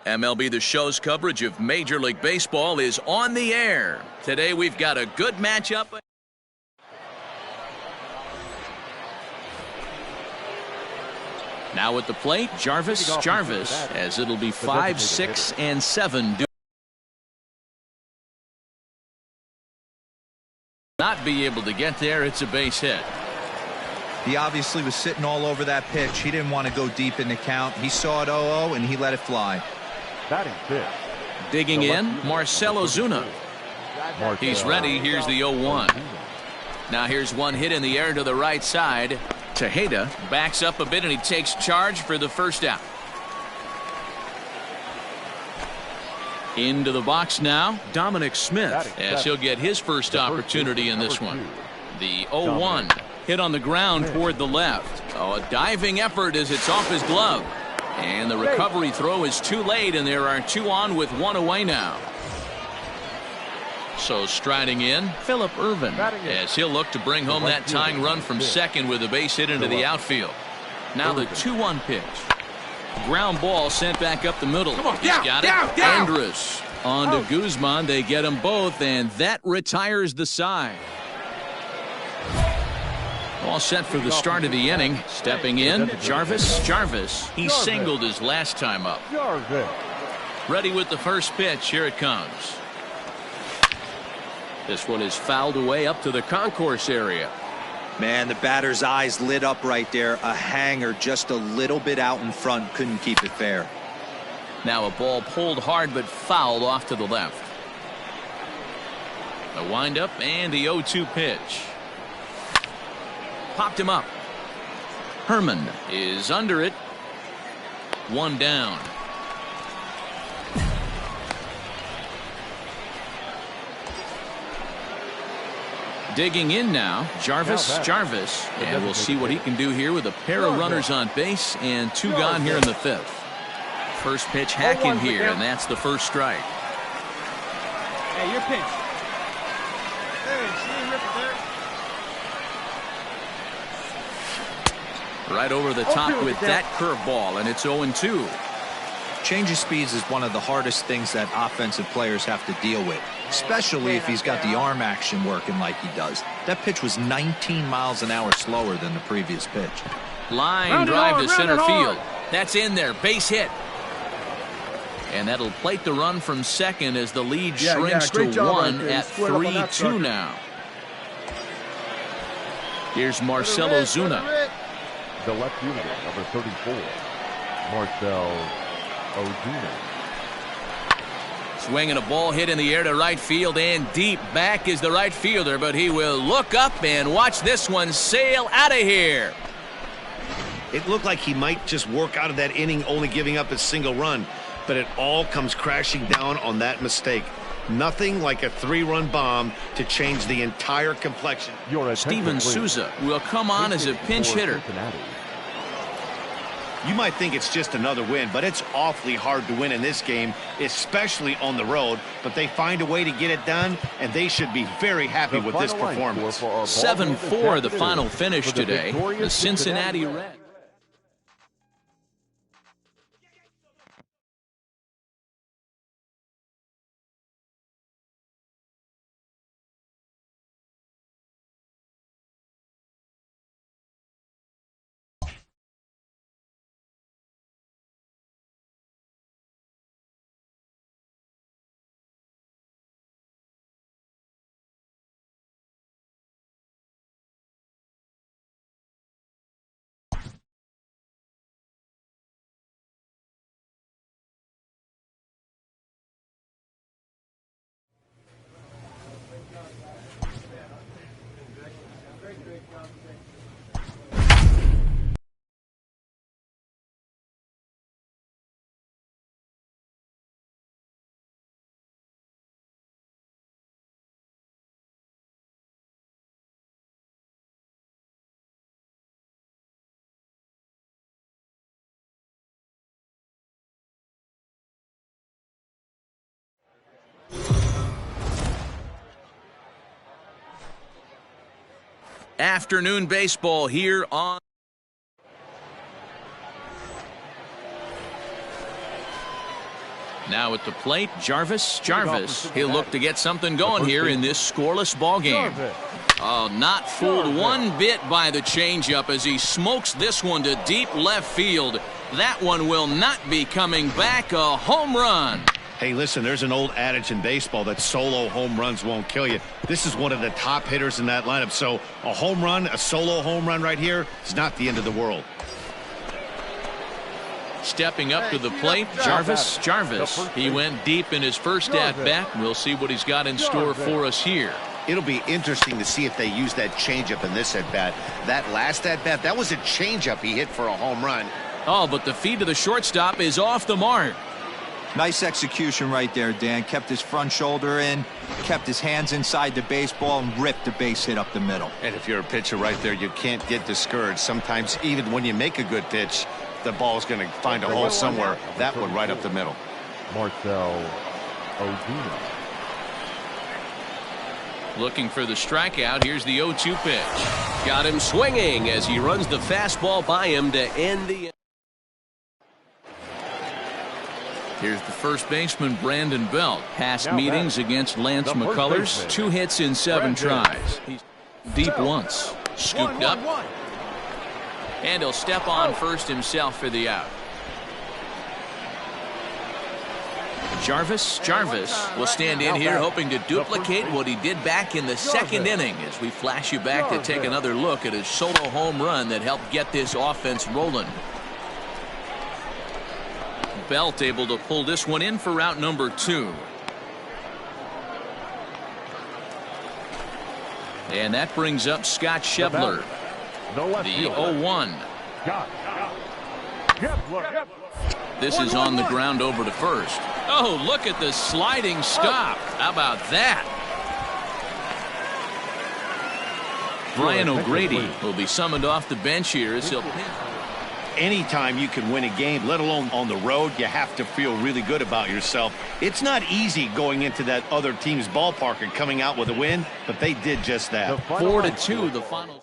MLB The Show's coverage of Major League Baseball is on the air. Today we've got a good matchup. Now at the plate, Jarvis, as it'll be 5, 6, and 7. Not be able to get there. It's a base hit. He obviously was sitting all over that pitch. He didn't want to go deep in the count. He saw it 0-0 and he let it fly. Digging in, Marcell Ozuna. He's ready. Here's the 0-1. Now here's one hit in the air to the right side. Tejeda backs up a bit and he takes charge for the first out. Into the box now, Dominic Smith, as he'll get his first opportunity in this one. The 0-1 hit on the ground toward the left. Oh, a diving effort as it's off his glove. And the recovery throw is too late, and there are 2 on with 1 away now. So striding in, Phillip Ervin, as he'll look to bring home that tying run from second with a base hit into the outfield. Now the 2-1 pitch. Ground ball sent back up the middle. He's got it. Andrus on to Guzman. They get them both, and that retires the side. All set for the start of the inning. Stepping in, Jarvis. He singled his last time up. Ready with the first pitch. Here it comes. This one is fouled away up to the concourse area. Man, the batter's eyes lit up right there. A hanger just a little bit out in front. Couldn't keep it fair. Now a ball pulled hard but fouled off to the left. The windup and the 0-2 pitch. Popped him up. Herman is under it. 1 down. Digging in now, Jarvis, and we'll see what he can do here with a pair of runners on base and 2 gone here in the 5th. First pitch hacking here, and that's the first strike. Hey, your pitch. Right over the top with that curveball, and it's 0-2. Change of speeds is one of the hardest things that offensive players have to deal with, especially if he's got the arm action working like he does. That pitch was 19 miles an hour slower than the previous pitch. Line drive to center field. That's in there. Base hit. And that'll plate the run from second as the lead shrinks to 1 at 3-2 now. Here's Marcell Ozuna. The left fielder, number 34, Marcell Ozuna. Swinging a ball hit in the air to right field, and deep back is the right fielder, but he will look up and watch this one sail out of here. It looked like he might just work out of that inning, only giving up a single run, but it all comes crashing down on that mistake. Nothing like a 3-run bomb to change the entire complexion. Steven Souza will come on as a pinch hitter. You might think it's just another win, but it's awfully hard to win in this game, especially on the road. But they find a way to get it done, and they should be very happy with this performance. 7-4 the final finish today. The Cincinnati Reds. Afternoon baseball here on Now at the plate, Jarvis. He'll look to get something going here in this scoreless ball game. Oh, not fooled one bit by the changeup as he smokes this one to deep left field. That one will not be coming back. A home run. Hey, listen, there's an old adage in baseball that solo home runs won't kill you. This is one of the top hitters in that lineup. So a home run, a solo home run right here is not the end of the world. Stepping up to the plate, Jarvis. He went deep in his first at-bat. We'll see what he's got in store for us here. It'll be interesting to see if they use that changeup in this at-bat. That last at-bat, that was a changeup he hit for a home run. Oh, but the feed to the shortstop is off the mark. Nice execution right there, Dan. Kept his front shoulder in, kept his hands inside the baseball, and ripped the base hit up the middle. And if you're a pitcher right there, you can't get discouraged. Sometimes even when you make a good pitch, the ball's going to find a hole somewhere. That one right up the middle. Marcell Ozuna. Looking for the strikeout. Here's the 0-2 pitch. Got him swinging as he runs the fastball by him to end the. Here's the first baseman, Brandon Belt. Past meetings against Lance McCullers. 2 hits in 7 tries. He's deep once. Scooped up. And he'll step on first himself for the out. Jarvis will stand in here hoping to duplicate what he did back in the second inning as we flash you back to take another look at his solo home run that helped get this offense rolling. Belt able to pull this one in for route number 2. And that brings up Scott Schebler. The 0-1. This is on the ground over to first. Oh, look at the sliding stop. How about that? Brian O'Grady will be summoned off the bench here as he'll pin. Anytime you can win a game, let alone on the road, you have to feel really good about yourself. It's not easy going into that other team's ballpark and coming out with a win, but they did just that. 4-2 the final.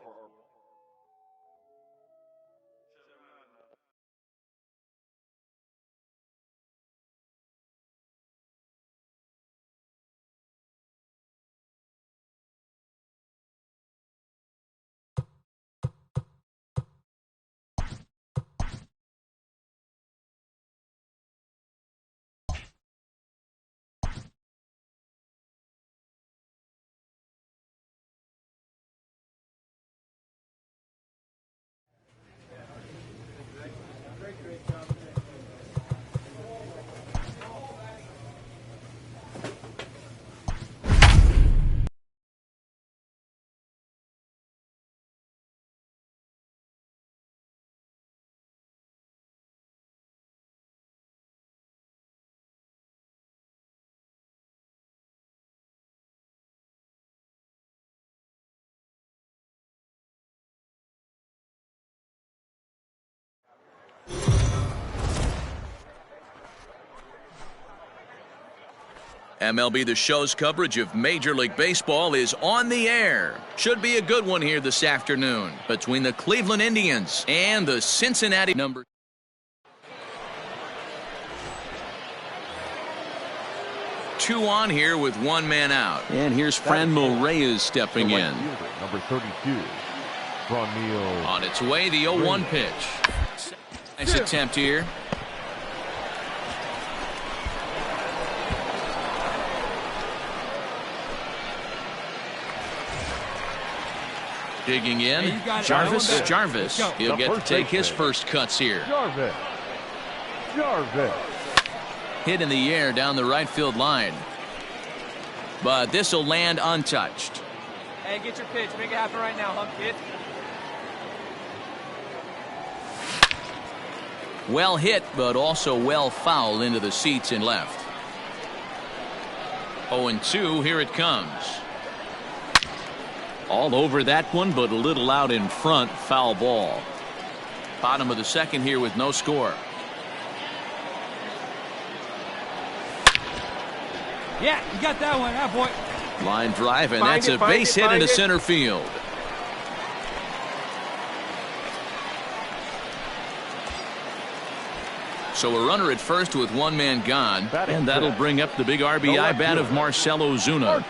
MLB The Show's coverage of Major League Baseball is on the air. Should be a good one here this afternoon between the Cleveland Indians and the Cincinnati number. Two on here with 1 man out. And here's Franmil Reyes stepping in. Number 32, Franmil. On its way, the 0-1 pitch. Nice attempt here. Digging in, Jarvis. He'll get to take his first cuts here. Jarvis. Hit in the air down the right field line. But this will land untouched. Hey, get your pitch. Make it happen right now, hump kid. Well hit, but also well fouled into the seats in left. 0-2, here it comes. All over that one, but a little out in front. Foul ball. Bottom of the second here with no score. Yeah, you got that one. Ah, boy. Line drive, and that's a base hit into center field. So a runner at first with one man gone, and that'll bring up the big RBI bat of Marcell Ozuna.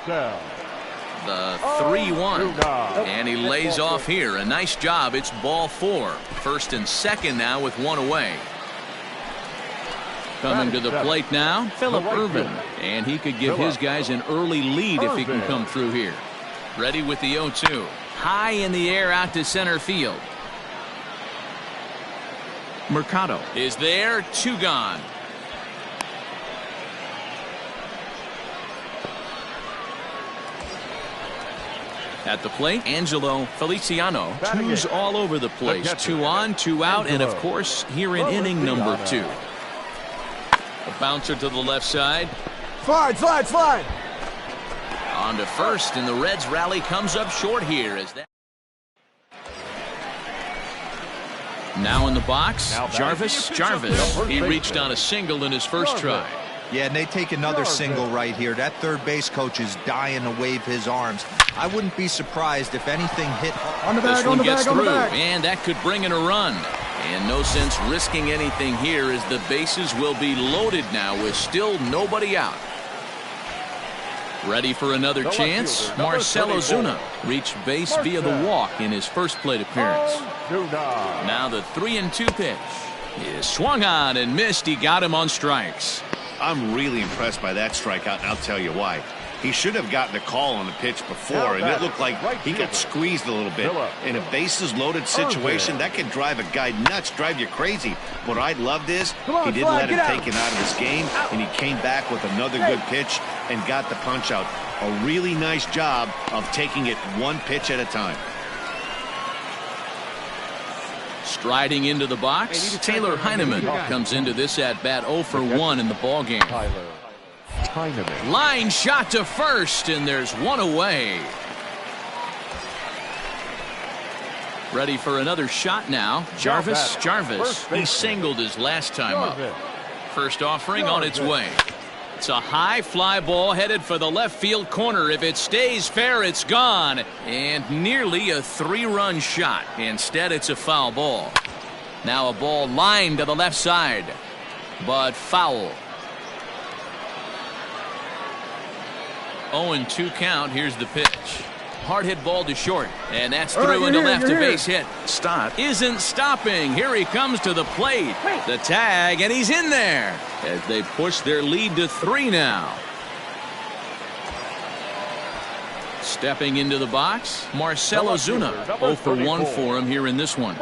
The 3-1, and he lays off here. A nice job. It's ball 4. First and second now with one away. Coming to the plate now, Phillip Ervin, and he could give his guys an early lead if he can come through here. Ready with the 0-2. High in the air out to center field. Mercado is there, 2 gone. At the plate, Angelo Feliciano. 2's all over the place. 2 on, 2 out, and of course, here in inning number 2. A bouncer to the left side. Slide. On to first, and the Reds rally comes up short here. As that. Now in the box, Jarvis. He reached on a single in his first try. Yeah, and they take another single right here. That third base coach is dying to wave his arms. I wouldn't be surprised if anything hit. This one gets through, and that could bring in a run. And no sense risking anything here as the bases will be loaded now with still nobody out. Ready for another chance? Marcell Ozuna reached base via the walk in his first plate appearance. Now the 3-2 pitch is swung on and missed. He got him on strikes. I'm really impressed by that strikeout, and I'll tell you why. He should have gotten a call on the pitch before, and it looked like he got squeezed a little bit. In a bases-loaded situation, that can drive a guy nuts, drive you crazy. What I loved is he didn't let him take it out of this game, and he came back with another good pitch and got the punch out. A really nice job of taking it one pitch at a time. Striding into the box, Taylor Heineman comes into this at-bat 0 for 1 in the ballgame. Line shot to first, and there's one away. Ready for another shot now. Jarvis. He singled his last time up. First offering on its way. It's a high fly ball headed for the left field corner. If it stays fair, it's gone. And nearly a 3-run shot. Instead, it's a foul ball. Now a ball lined to the left side, but foul. 0-2 count. Here's the pitch. Hard hit ball to short, and that's through into left, a base hit. Stott isn't stopping. Here he comes to the plate. The tag, and he's in there as they push their lead to 3 now. Stepping into the box, Marcell Ozuna. 0 for 1 for him here in this one.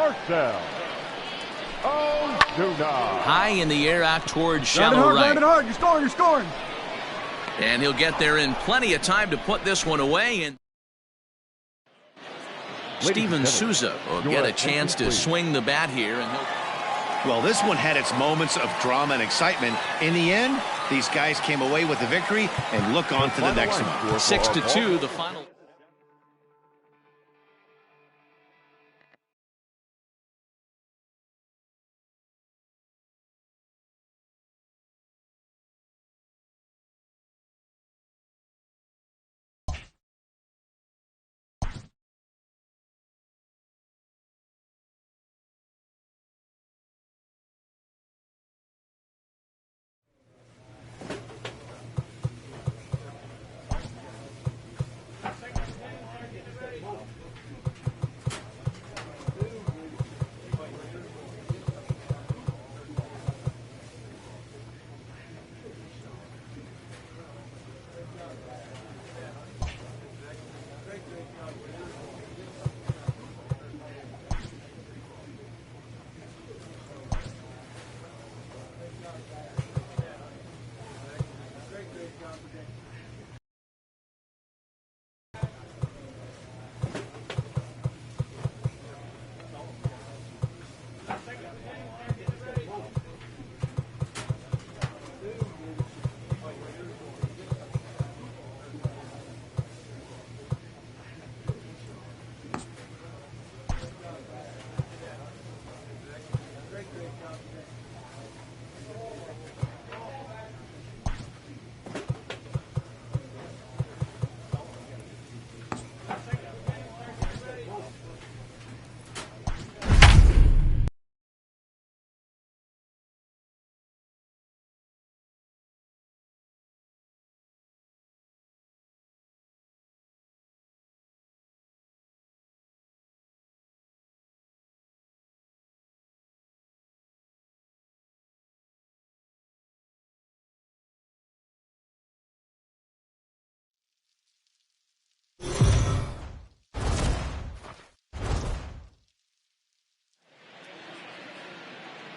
High in the air out towards shallow right. You're scoring. And he'll get there in plenty of time to put this one away. And Steven Souza will get a chance to swing the bat here. And well, this one had its moments of drama and excitement. In the end, these guys came away with the victory and look on to the next one. 6-2, the final.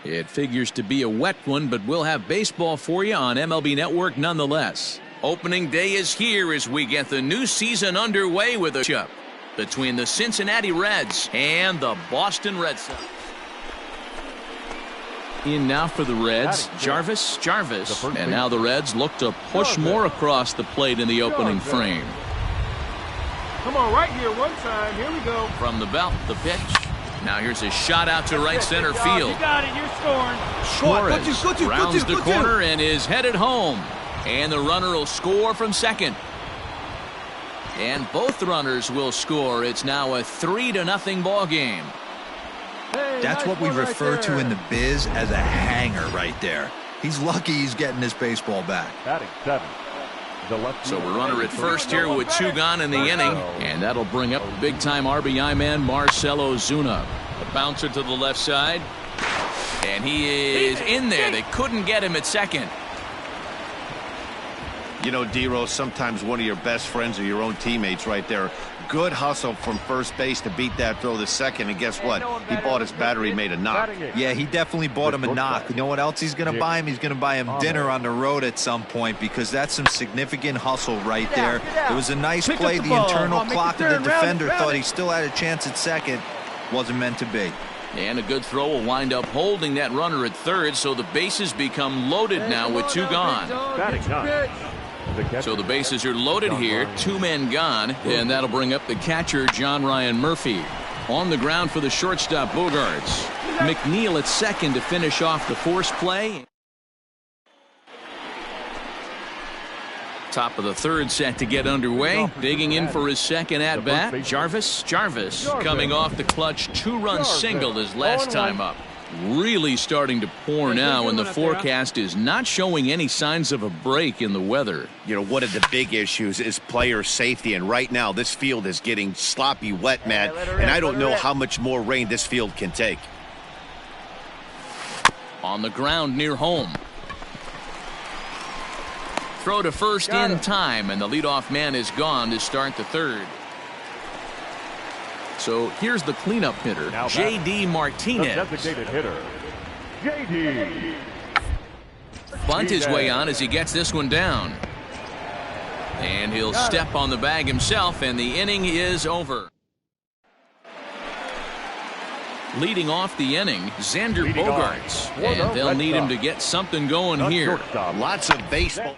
It figures to be a wet one, but we'll have baseball for you on MLB Network nonetheless. Opening day is here as we get the new season underway with a matchup between the Cincinnati Reds and the Boston Red Sox. In now for the Reds, Jarvis. And now the Reds look to push more across the plate in the opening frame. Come on, right here, one time. Here we go. From the belt, the pitch. Now here's a shot out to right center field. You got it. You're scoring. Suarez rounds the corner and is headed home. And the runner will score from second. And both runners will score. It's now a 3-0 ball game. That's what we refer to in the biz as a hanger right there. He's lucky he's getting this baseball back. Batting 7. So we're runner at first here with 2 gone in the inning, and that'll bring up the big-time RBI man Marcell Ozuna. A bouncer to the left side, and he is in there. They couldn't get him at second. You know, D-Rose, sometimes one of your best friends are your own teammates right there. Good hustle from first base to beat that throw to second, and guess what? He bought his battery, made a knock. Yeah, he definitely bought him a knock. You know what else he's going to buy him? He's going to buy him dinner on the road at some point, because that's some significant hustle right there. It was a nice play. The internal clock of the defender thought he still had a chance at second. Wasn't meant to be. And a good throw will wind up holding that runner at third, so the bases become loaded now with 2 gone. Batting 9. So the bases are loaded here, 2 men gone, and that'll bring up the catcher, John Ryan Murphy. On the ground for the shortstop, Bogaerts. McNeil at second to finish off the force play. Top of the third set to get underway. Digging in for his second at-bat, Jarvis. Coming off the clutch 2-run single his last time up. Really starting to pour now, and the forecast is not showing any signs of a break in the weather. You know, one of the big issues is player safety, and right now this field is getting sloppy wet, Matt, and I don't know how much more rain this field can take. On the ground near home. Throw to first in time, and the leadoff man is gone to start the third. So here's the cleanup hitter, J.D. Martinez. The designated hitter, J.D. Bunt his way on as he gets this one down. And he'll step on the bag himself, and the inning is over. Leading off the inning, Xander Bogaerts. And they'll need him to get something going here. Lots of baseball.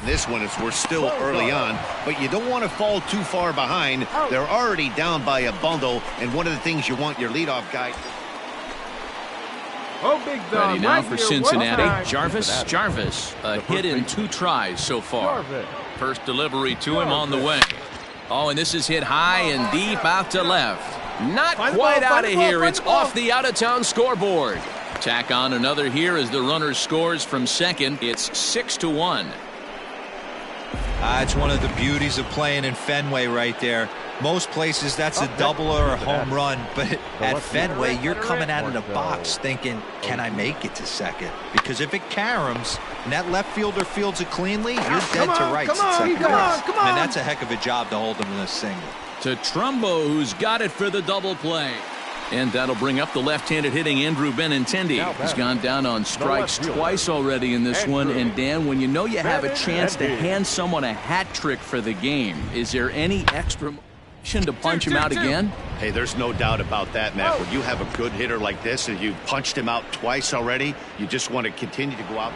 This one is we're still early on, but you don't want to fall too far behind. They're already down by a bundle, and one of the things you want your leadoff guy. Ready now for Cincinnati. Jarvis. A hit in 2 tries so far. First delivery to him on the way. Oh, and this is hit high and deep out to left. Not quite out of here. It's off the out-of-town scoreboard. Tack on another here as the runner scores from second. It's 6-1. It's one of the beauties of playing in Fenway right there. Most places that's a double or a home run, but at Fenway you're coming out of the box thinking, can I make it to second? Because if it caroms and that left fielder fields it cleanly, you're dead to rights at second base. And that's a heck of a job to hold him in a single. To Trumbo, who's got it for the double play. And that'll bring up the left-handed hitting Andrew Benintendi. He's gone down on strikes twice already in this one. And Dan, when you know you have a chance to hand someone a hat trick for the game, is there any extra motion to punch him out again? Hey, there's no doubt about that, Matt. When you have a good hitter like this and you've punched him out twice already, you just want to continue to go out.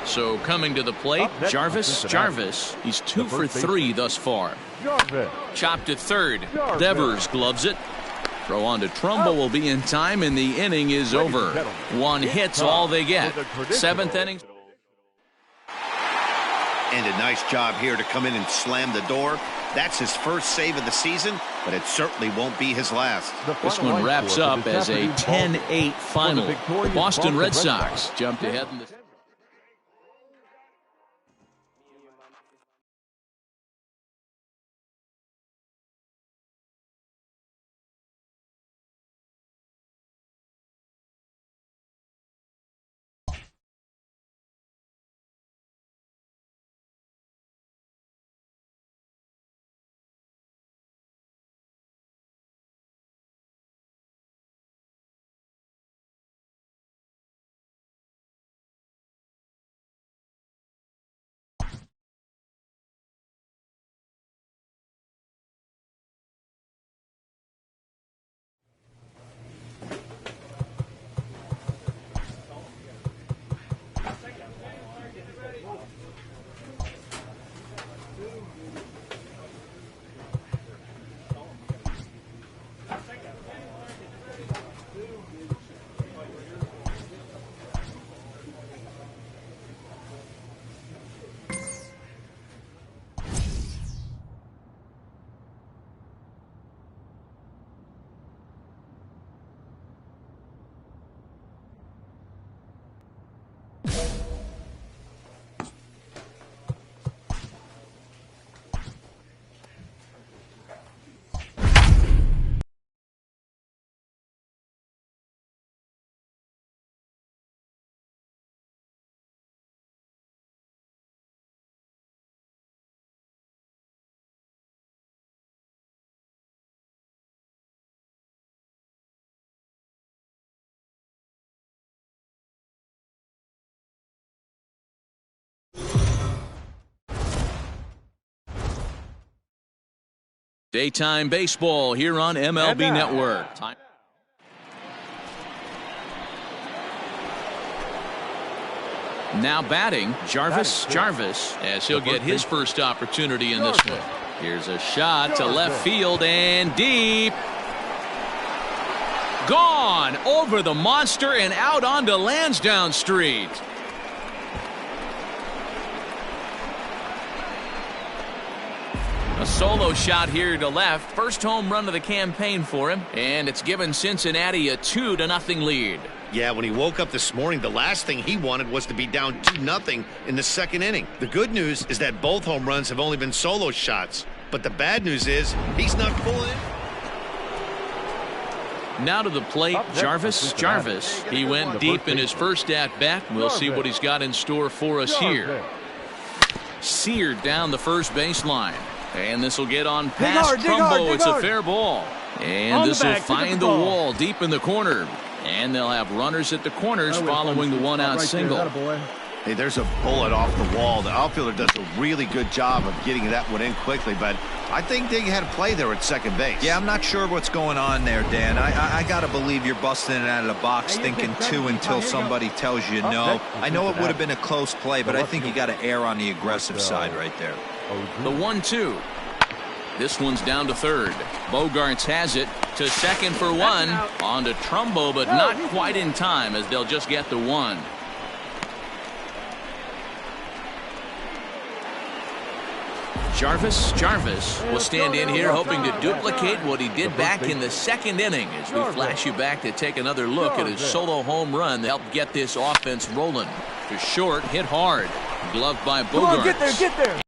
So coming to the plate, Jarvis. He's 2 for 3 thus far. Chopped to third. Devers gloves it. Throw on to Trumbo will be in time, and the inning is over. 1 hit's all they get. 7th inning. And a nice job here to come in and slam the door. That's his first save of the season, but it certainly won't be his last. This one wraps up as a 10-8 final. The Boston Red Sox jumped ahead in the Daytime baseball here on MLB Network. Now batting, Jarvis as he'll get his first opportunity in this one. Here's a shot to left field and deep. Gone over the monster and out onto Lansdowne Street. A solo shot here to left. First home run of the campaign for him, and it's given Cincinnati a 2-0 lead. Yeah, when he woke up this morning, the last thing he wanted was to be down 2-0 in the second inning. The good news is that both home runs have only been solo shots. But the bad news is he's not pulling. Now to the plate, Jarvis. He went deep in his first at-bat. We'll see what he's got in store for us here. Seared down the first baseline. And this will get on past Trumbo. It's a fair ball. And this will find the wall deep in the corner. And they'll have runners at the corners following the one-out single. Hey, there's a bullet off the wall. The outfielder does a really good job of getting that one in quickly, but I think they had a play there at second base. Yeah, I'm not sure what's going on there, Dan. I got to believe you're busting it out of the box thinking two until somebody tells you no. I know it would have been a close play, but I think you got to err on the aggressive side right there. The 1-2. This one's down to third. Bogarts has it to second for one. On to Trumbo, but not quite in time as they'll just get the one. Jarvis will stand in here hoping to duplicate what he did back in the second inning as we flash you back to take another look at his solo home run that helped get this offense rolling. To short, hit hard. Gloved by Bogarts. Come on, get there.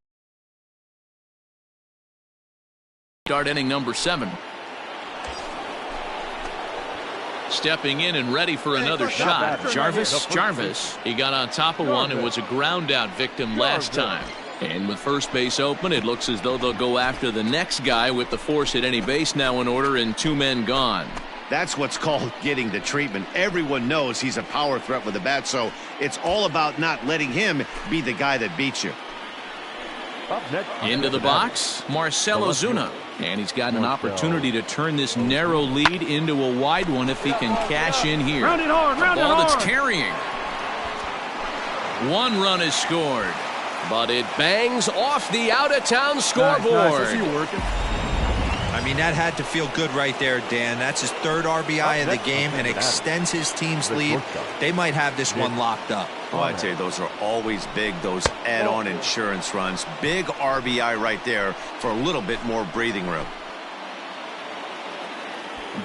Start inning number 7. Stepping in and ready for another shot. Jarvis. He got on top of one and was a ground out victim last time. And with first base open, it looks as though they'll go after the next guy with the force at any base now in order and 2 men gone. That's what's called getting the treatment. Everyone knows he's a power threat with the bat, so it's all about not letting him be the guy that beats you. Into the box, Marcell Ozuna. And he's got an opportunity to turn this narrow lead into a wide one if he can cash in here. Round it hard, round it Ball hard. that's carrying. 1 run is scored, but it bangs off the out-of-town scoreboard. I mean, that had to feel good right there, Dan. That's his 3rd RBI of the game and extends his team's lead. They might have this one locked up. Oh, I'd say those are always big, those add-on insurance runs. Big RBI right there for a little bit more breathing room.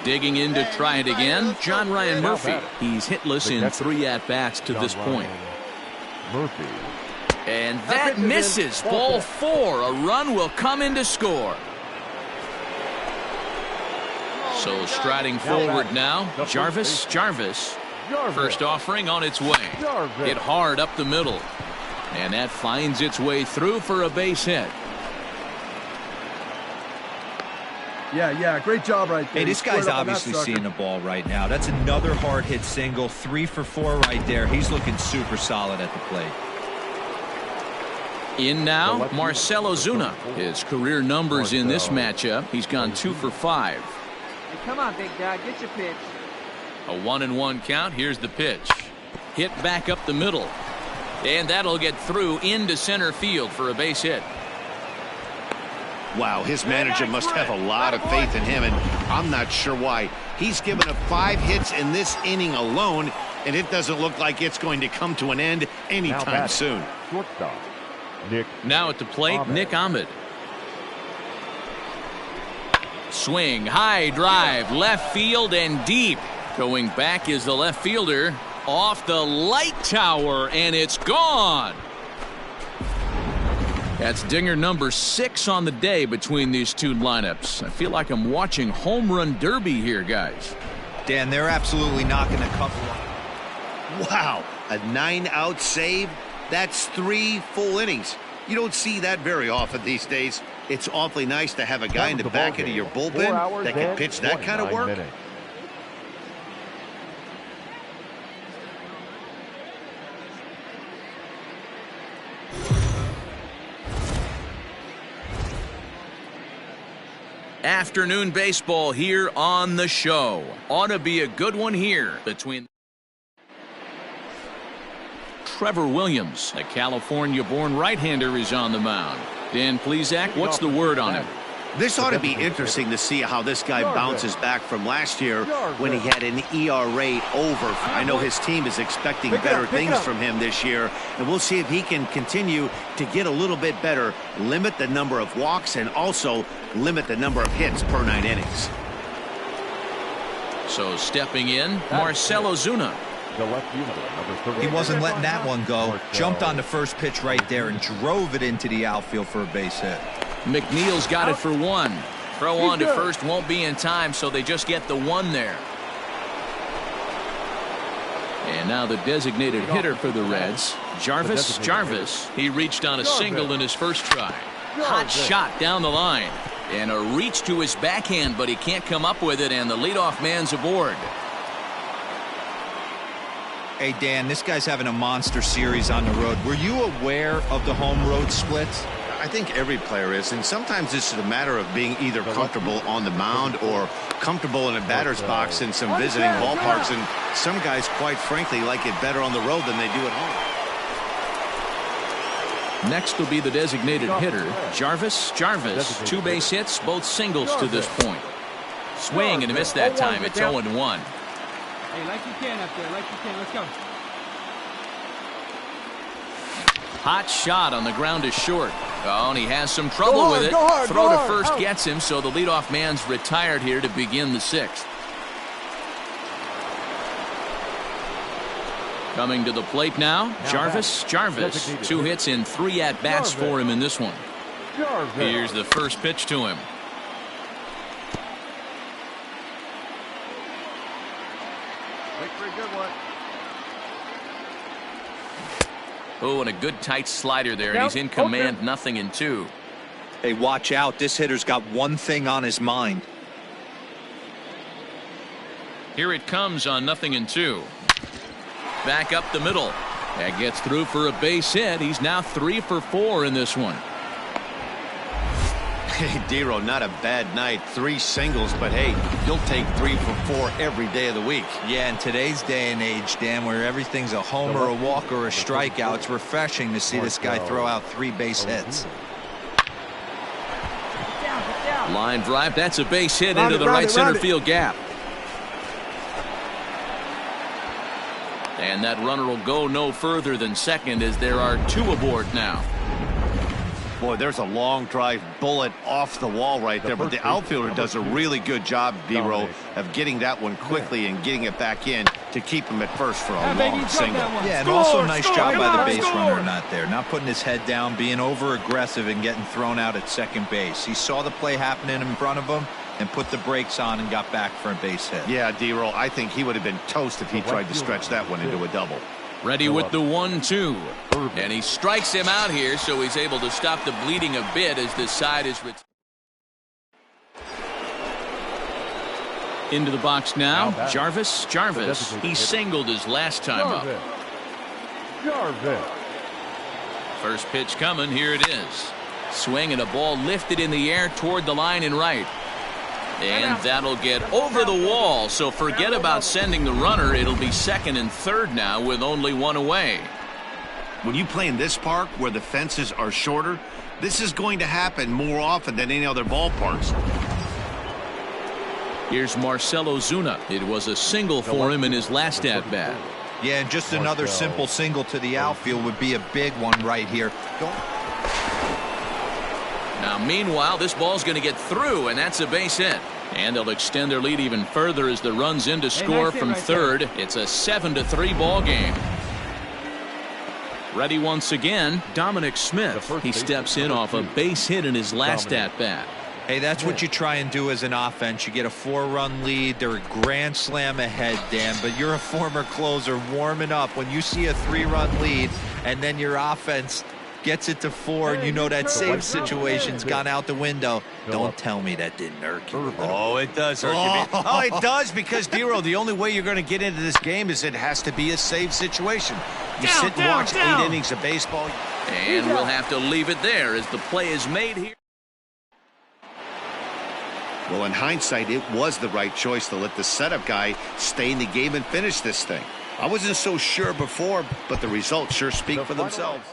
Digging in to try it again, John Ryan Murphy. He's hitless in 3 at-bats to this point. And that misses. Ball 4. A run will come in to score. So striding forward now, Jarvis. First offering on its way. Hit hard up the middle. And that finds its way through for a base hit. Yeah, great job right there. Hey, this guy's obviously seeing the ball right now. That's another hard hit single. 3 for 4 right there. He's looking super solid at the plate. In now, Marcell Ozuna. His career numbers in this matchup, he's gone 2 for 5. Hey, come on, big guy, get your pitch. A 1-1 count. Here's the pitch. Hit back up the middle. And that'll get through into center field for a base hit. Wow, his manager must have a lot of faith in him, and I'm not sure why. He's given up 5 hits in this inning alone, and it doesn't look like it's going to come to an end anytime soon. Now at the plate, Nick Ahmed. Swing, high drive, left field and deep. Going back is the left fielder. Off the light tower, and it's gone. That's dinger number 6 on the day between these two lineups. I feel like I'm watching home run derby here, guys. Dan, they're absolutely knocking a couple. Wow, a 9-out save? That's 3 full innings. You don't see that very often these days. It's awfully nice to have a guy in the back end of your bullpen that can pitch that kind of work. Afternoon baseball here on the show. Ought to be a good one here between Trevor Williams, a California-born right-hander, is on the mound. Dan Plesac, what's the word on him? This ought to be interesting to see how this guy bounces back from last year when he had an ERA over. I know his team is expecting better things from him this year, and we'll see if he can continue to get a little bit better, limit the number of walks, and also limit the number of hits per 9 innings. So stepping in, Marcell Ozuna. He wasn't letting that one go. Jumped on the first pitch right there and drove it into the outfield for a base hit. McNeil's got it for one. Throw on to first won't be in time, so they just get the one there. And now the designated hitter for the Reds, Jarvis. He reached on a single in his first try. Hot shot down the line. And a reach to his backhand, but he can't come up with it, and the leadoff man's aboard. Hey, Dan, this guy's having a monster series on the road. Were you aware of the home-road splits? I think every player is, and sometimes this is a matter of being either comfortable on the mound or comfortable in a batter's box in some visiting ballparks, and some guys, quite frankly, like it better on the road than they do at home. Next will be the designated hitter, Jarvis. 2 base hits, both singles to this point. Swing and a miss that time. It's 0-1. Hey, like you can up there, like you can. Let's go. Hot shot on the ground is short. Oh, and he has some trouble with it. Throw to first gets him, so the leadoff man's retired here to begin the 6th. Coming to the plate now, Jarvis. 2 hits in 3 at-bats for him in this one. Here's the first pitch to him. Oh, and a good tight slider there, and he's in command, 0-2. Hey, watch out. This hitter's got one thing on his mind. Here it comes on 0-2. Back up the middle. That gets through for a base hit. He's now 3 for 4 in this one. Hey, Dero, not a bad night. 3 singles, but hey, you'll take 3 for 4 every day of the week. Yeah, in today's day and age, Dan, where everything's a homer, a walk, or a strikeout, it's refreshing to see this guy throw out 3 base hits. Line drive, that's a base hit into the right center field gap. And that runner will go no further than second as there are 2 aboard now. Boy, there's a long drive bullet off the wall right there, but the outfielder does a really good job, Dero, of getting that one quickly and getting it back in to keep him at first for a long single. Yeah, and also a nice job by the base runner not there, not putting his head down, being over aggressive and getting thrown out at second base. He saw the play happening in front of him and put the brakes on and got back for a base hit. Yeah, Dero, I think he would have been toast if he tried to stretch that one into a double. Ready with the 1-2. And he strikes him out here, so he's able to stop the bleeding a bit as this side is into the box now. Jarvis. He singled his last time up. First pitch coming. Here it is. Swing and a ball lifted in the air toward the line and right. And that'll get over the wall, so forget about sending the runner. It'll be second and third now with only 1 away. When you play in this park where the fences are shorter, this is going to happen more often than any other ballparks. Here's Marcell Ozuna. It was a single for him in his last at-bat. Yeah, and just another simple single to the outfield would be a big one right here. Now, meanwhile, this ball's going to get through, and that's a base hit. And they'll extend their lead even further as the run's in to score from third. It's a 7-3 ball game. Ready once again, Dominic Smith. He steps in off a base hit in his last at-bat. Hey, that's what you try and do as an offense. You get a 4-run lead. They're a grand slam ahead, Dan, but you're a former closer warming up. When you see a 3-run lead and then your offense gets it to 4, and you know that save situation's gone out the window. Don't tell me that didn't irk you. Oh, it does irk you. Oh, it does, because, Dero, the only way you're going to get into this game is it has to be a save situation. You sit and watch 8 innings of baseball. And we'll have to leave it there as the play is made here. Well, in hindsight, it was the right choice to let the setup guy stay in the game and finish this thing. I wasn't so sure before, but the results sure speak for themselves.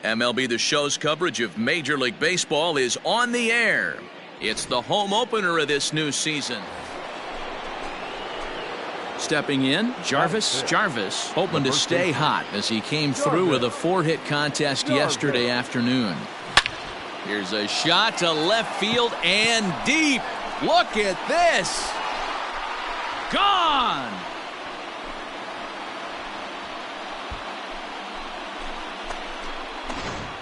MLB The Show's coverage of Major League Baseball is on the air. It's the home opener of this new season. Stepping in, Jarvis. Jarvis hoping to stay hot as he came through with a 4-hit contest yesterday afternoon. Here's a shot to left field and deep. Look at this. Gone.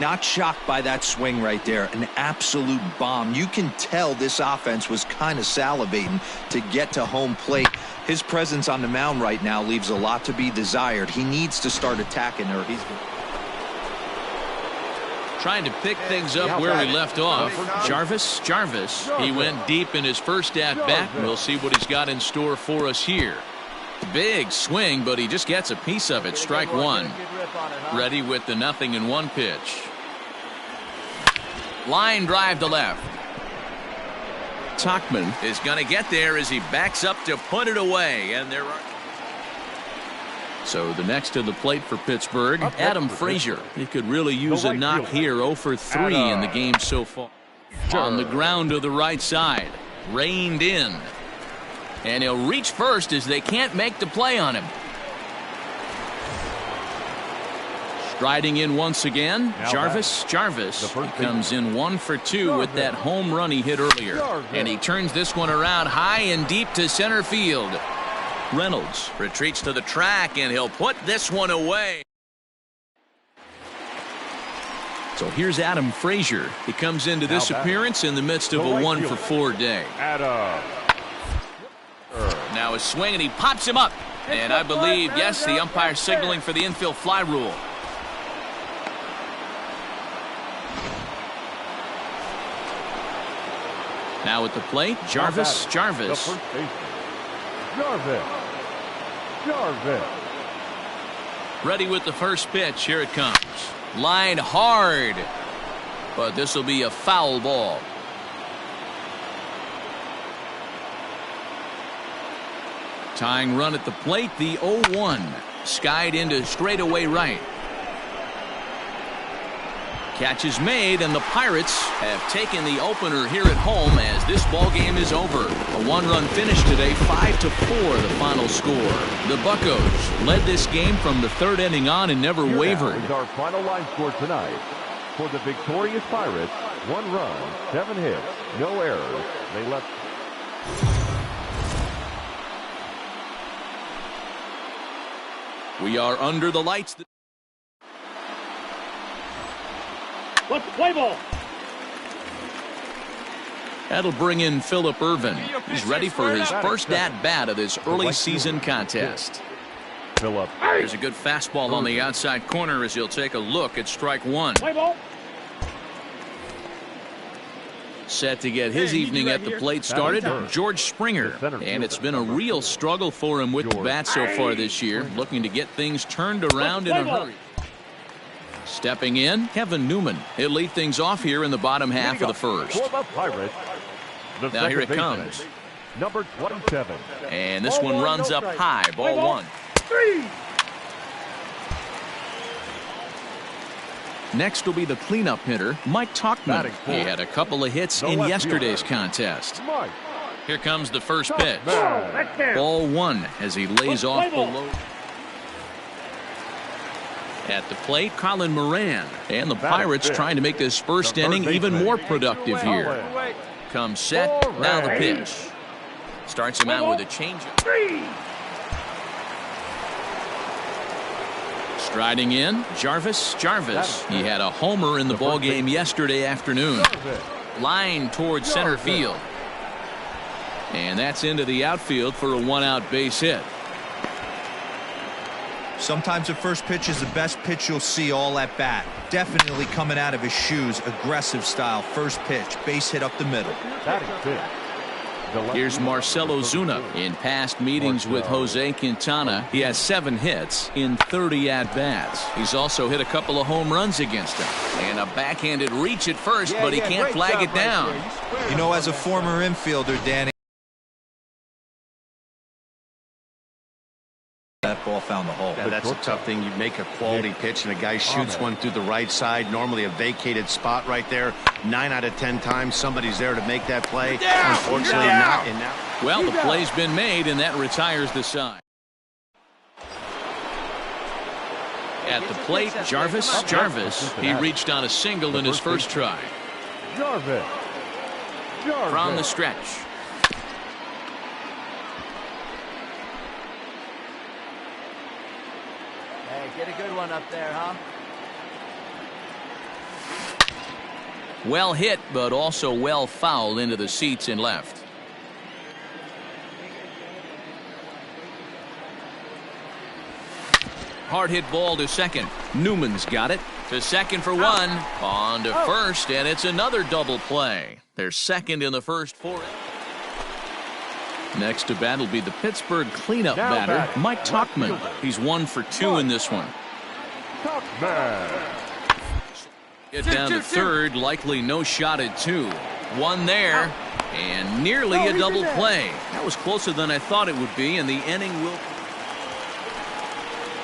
Not shocked by that swing right there. An absolute bomb. You can tell this offense was kind of salivating to get to home plate. His presence on the mound right now leaves a lot to be desired. He needs to start attacking her. He's trying to pick things up where he left off. Jarvis. He went deep in his first at-bat. We'll see what he's got in store for us here. Big swing, but he just gets a piece of it. Strike one. Ready with the 0-1 pitch. Line drive to left. Tauchman is going to get there as he backs up to put it away. And there are. So the next to the plate for Pittsburgh, Adam Frazier. He could really use a knock here. 0 for 3 in the game so far. On the ground to the right side. Reined in. And he'll reach first as they can't make the play on him. Striding in once again, Jarvis. He comes in 1 for 2 with that home run he hit earlier. And he turns this one around high and deep to center field. Reynolds retreats to the track, and he'll put this one away. So here's Adam Frazier. He comes into this appearance in the midst of a 1 for 4 day. Now a swing, and he pops him up. And I believe, yes, the umpire signaling for the infield fly rule. Now at the plate, Jarvis. Ready with the first pitch. Here it comes. Line hard. But this will be a foul ball. Tying run at the plate, the 0-1. Skied into straightaway right. Catch is made, and the Pirates have taken the opener here at home as this ball game is over. A 1-run finish today, 5-4 the final score. The Buccos led this game from the 3rd inning on and never wavered. Is our final line score tonight. For the victorious Pirates, 1 run, 7 hits, no errors. They left. We are under the lights. Let's play ball. That'll bring in Phillip Ervin. He's ready for his first at-bat of this early season contest. Phillip. There's a good fastball on the outside corner as he'll take a look at strike one. Play ball. Set to get his evening at the plate started, George Springer. And it's been a real struggle for him with the bat so far this year, looking to get things turned around in a hurry. Stepping in, Kevin Newman. He'll lead things off here in the bottom half of the first. Now here it comes. Number 27. And this one runs up high, ball one. Next will be the cleanup hitter, Mike Tauchman. He had a couple of hits in yesterday's contest. Here comes the first pitch. Ball one as he lays off below. At the plate, Colin Moran. And the Pirates trying to make this first inning even more productive here. Comes set, now the pitch. Starts him out with a changeup. Striding in, Jarvis. He had a homer in the ballgame yesterday afternoon. Line towards center field. And that's into the outfield for a one-out base hit. Sometimes the first pitch is the best pitch you'll see all at bat. Definitely coming out of his shoes, aggressive style. First pitch, base hit up the middle. Here's Marcell Ozuna. In past meetings with Jose Quintana, he has 7 hits in 30 at-bats. He's also hit a couple of home runs against him. And a backhanded reach at first, but he can't flag it down. You know, as a former infielder, Danny, that ball found the hole. Yeah, that's a tough thing. You make a quality pitch and a guy shoots one through the right side, normally a vacated spot right there. 9 out of 10 times somebody's there to make that play. Unfortunately not. Well, the play's been made, and that retires the side. At the plate, Jarvis. He reached on a single in his first try. From the stretch. Get a good one up there, huh? Well hit, but also well fouled into the seats and left. Hard hit ball to second. Newman's got it. To second for one. On to first, and it's another double play. They're second in the first 4. Next to bat will be the Pittsburgh cleanup batter, Mike Tauchman. He's 1 for 2 in this one. Get down to third, likely no shot at 2. One there, and nearly a double play. That was closer than I thought it would be, and the inning will.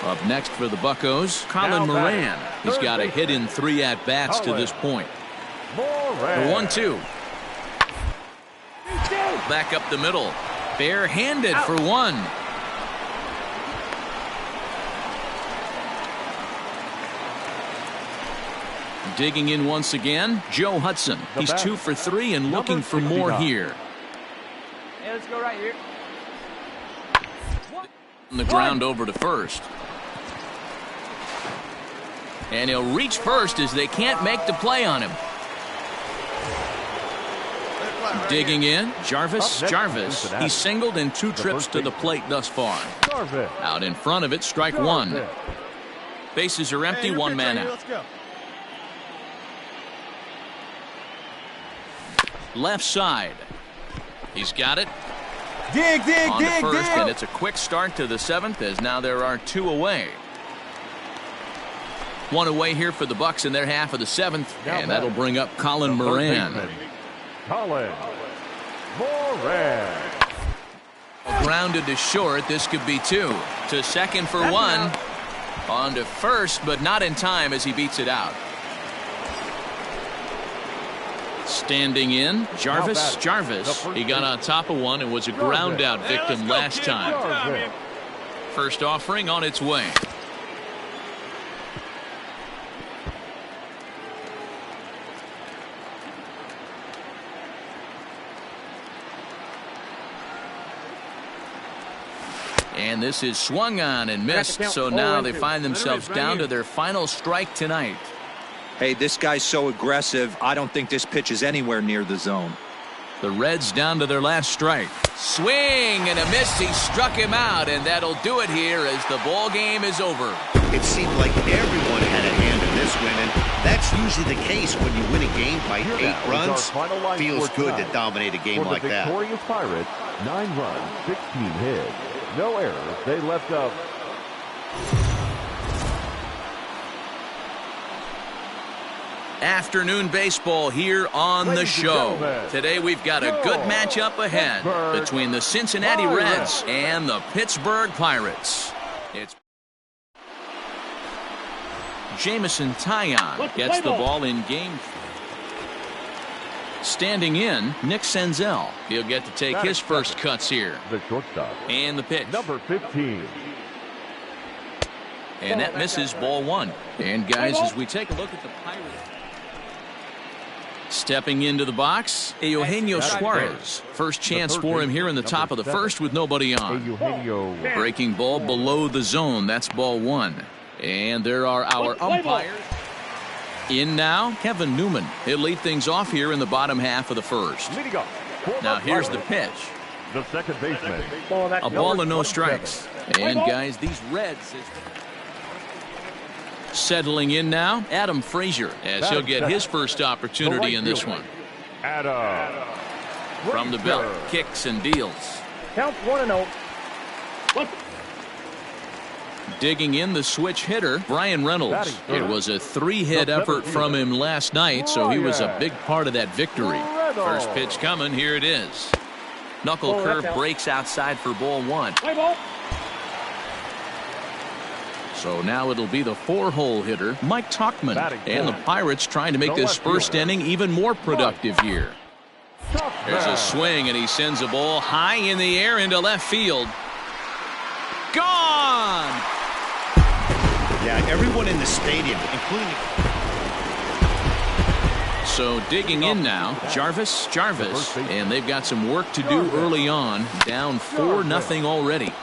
Up next for the Buccos, Colin Moran. He's got a hit in 3 at-bats to this point. The 1-2. Back up the middle. Barehanded for one. Digging in once again, Joe Hudson. He's 2 for 3 and looking for more here. Hey, let's go right here. On the ground over to first. And he'll reach first as they can't make the play on him. Digging in, Jarvis. He's singled in 2 trips to the plate thus far. Out in front of it, strike 1. Bases are empty, 1 man out. Left side. He's got it. Dig, on to first, and it's a quick start to the 7th as now there are 2 away. 1 away here for the Bucs in their half of the 7th, and that'll bring up Colin Moran. Grounded to short. This could be 2. To second for 1. On to first, but not in time as he beats it out. Standing in, Jarvis. He got on top of one and was a ground out victim last time. First offering on its way. And this is swung on and missed, so now they find themselves down to their final strike tonight. Hey, this guy's so aggressive, I don't think this pitch is anywhere near the zone. The Reds down to their last strike. Swing and a miss. He struck him out, and that'll do it here as the ball game is over. It seemed like everyone had a hand in this this win, and that's usually the case when you win a game by 8 runs. Feels good to dominate a game like that. For the victorious Pirates, 9 runs, 16 hits, no errors. They left up. Afternoon baseball here on the show. Today we've got a good matchup ahead between the Cincinnati Reds and the Pittsburgh Pirates. It's Jameson Taillon gets the ball in game. Standing in, Nick Senzel. He'll get to take his first cuts here. The shortstop. And the pitch. Number 15. And that misses, ball 1. And guys, as we take a look at the Pirates. Stepping into the box, Eugenio Suarez. First chance for him here in the top of the first with nobody on. Breaking ball below the zone. That's ball 1. And there are our umpires. In now, Kevin Newman. He'll lead things off here in the bottom half of the first. Now here's the pitch. The second baseman. A ball and no strikes. And guys, these Reds. Settling in now, Adam Frazier, as he'll get his first opportunity in this one. From the belt, kicks and deals. Count 1-0. Digging in the switch hitter, Brian Reynolds. It was a 3-hit effort from him last night, so he was a big part of that victory. First pitch coming, here it is. Knuckle curve breaks outside for ball 1. So now it'll be the 4-hole hitter, Mike Tauchman. And the Pirates trying to make this first inning even more productive here. There's a swing, and he sends a ball high in the air into left field. Gone! Yeah, everyone in the stadium, including... So digging in now, Jarvis. And they've got some work to do early on. Down 4-0 already.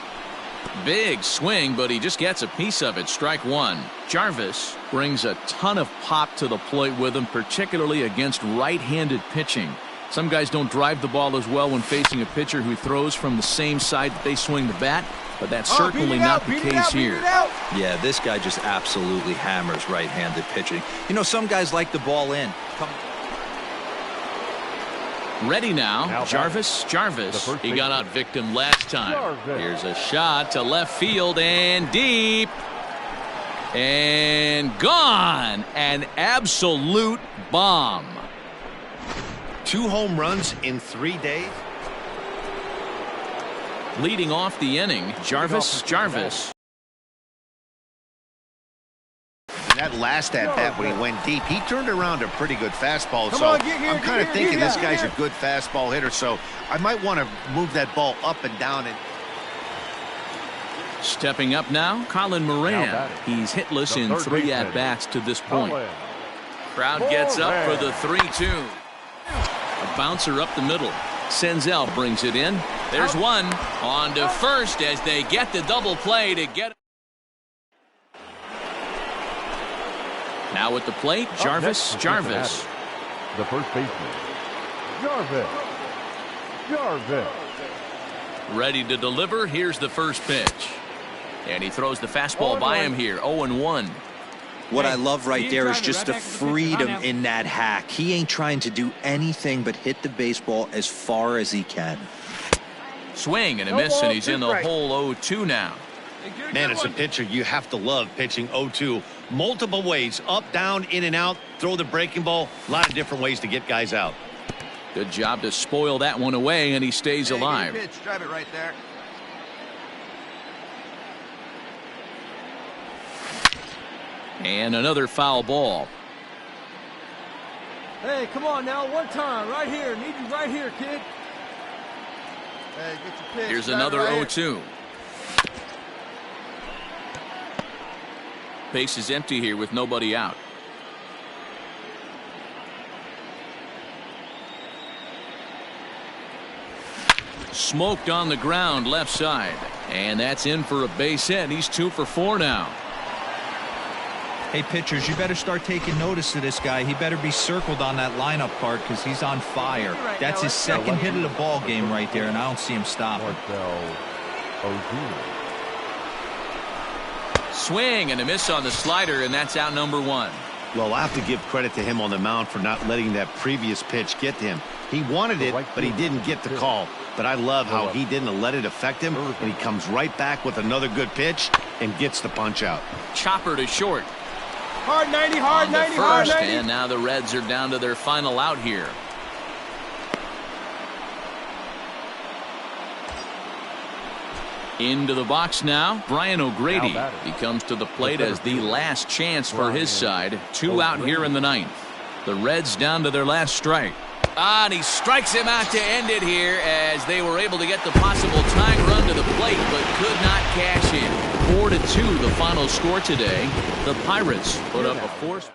Big swing, but he just gets a piece of it. Strike 1. Jarvis brings a ton of pop to the plate with him, particularly against right-handed pitching. Some guys don't drive the ball as well when facing a pitcher who throws from the same side that they swing the bat, but that's certainly not the case here. Yeah, this guy just absolutely hammers right-handed pitching. You know, some guys like the ball in. Ready now, Jarvis. He got out victim last time. Here's a shot to left field and deep. And gone. An absolute bomb. 2 home runs in 3 days. Leading off the inning, Jarvis. That last at-bat when he went deep, he turned around a pretty good fastball. So I'm kind of thinking this guy's a good fastball hitter, so I might want to move that ball up and down. Stepping up now, Colin Moran. He's hitless in 3 at-bats to this point. Crowd gets up for the 3-2. A bouncer up the middle. Senzel brings it in. There's one. On to first as they get the double play to get it. Now at the plate, Jarvis. The first baseman, Jarvis. Ready to deliver. Here's the first pitch. And he throws the fastball by him here. 0-1. What I love right there is just the freedom in that hack. He ain't trying to do anything but hit the baseball as far as he can. Swing and a miss, and he's in the hole. 0-2 now. Man, as a pitcher, you have to love pitching 0-2. Multiple ways, up, down, in and out, throw the breaking ball. A lot of different ways to get guys out. Good job to spoil that one away, and he stays alive. Pitch. Drive it right there. And another foul ball. Hey, come on now, one time, right here. Need you right here, kid. Hey, get your pitch. Here's another 0-2. Base is empty here with nobody out. Smoked on the ground left side. And that's in for a base hit. He's 2 for 4 now. Hey, pitchers, you better start taking notice of this guy. He better be circled on that lineup card because he's on fire. That's his second hit of the ball game right there, and I don't see him stopping. Swing and a miss on the slider, and that's out number 1. Well, I have to give credit to him on the mound for not letting that previous pitch get to him. He wanted it, but he didn't get the call. But I love how he didn't let it affect him, and he comes right back with another good pitch and gets the punch out. Chopper to short. Hard 90, hard 90, hard 90. And now the Reds are down to their final out here. Into the box now, Brian O'Grady. He comes to the plate as the last chance for his side. 2 out here in the 9th. The Reds down to their last strike. And he strikes him out to end it here as they were able to get the possible tying run to the plate but could not cash in. 4-2 the final score today. The Pirates put up a force.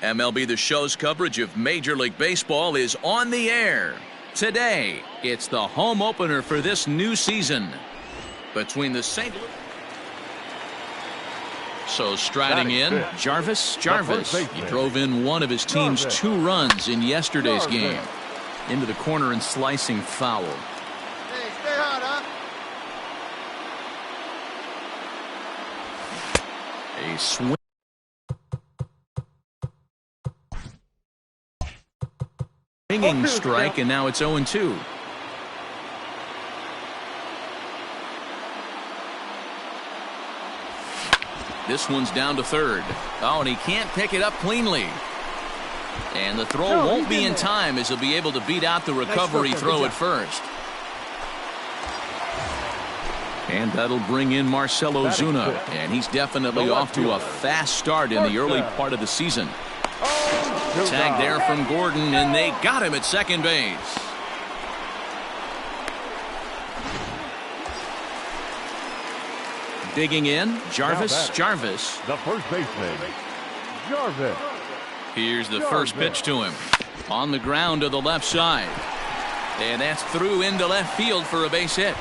MLB The Show's coverage of Major League Baseball is on the air. Today, it's the home opener for this new season between the St. Louis. So striding in, Jarvis. He drove in one of his team's 2 runs in yesterday's game. Into the corner and slicing foul. Hey, stay hot, huh? A swing. Swinging strike, and now it's 0-2. This one's down to third. Oh, and he can't pick it up cleanly. And the throw won't be in time as he'll be able to beat out the recovery throw at first. And that'll bring in Marcell Ozuna. And he's definitely off to a fast start in the early part of the season. Tag there from Gordon, and they got him at second base. Digging in, Jarvis. The first baseman, Jarvis. Here's the first pitch to him. On the ground to the left side. And that's through into left field for a base hit.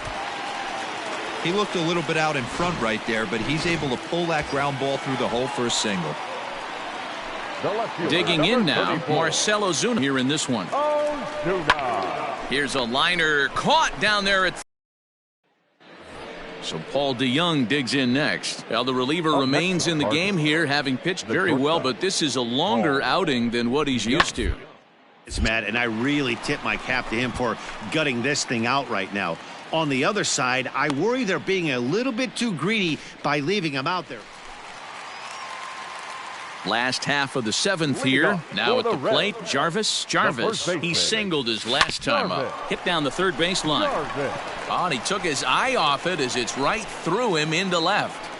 He looked a little bit out in front right there, but he's able to pull that ground ball through the hole for a single. Digging in now, Marcell Ozuna here in this one. Ozuna. Here's a liner caught down there at. So Paul DeJong digs in next. Well, the reliever remains in the game here, having pitched very well, but this is a longer outing than what he's used to. It's Matt, and I really tip my cap to him for gutting this thing out right now. On the other side, I worry they're being a little bit too greedy by leaving him out there. Last half of the seventh here. Now at the plate, Jarvis. He singled his last time up. Hit down the third baseline. Oh, and he took his eye off it as it's right through him into left.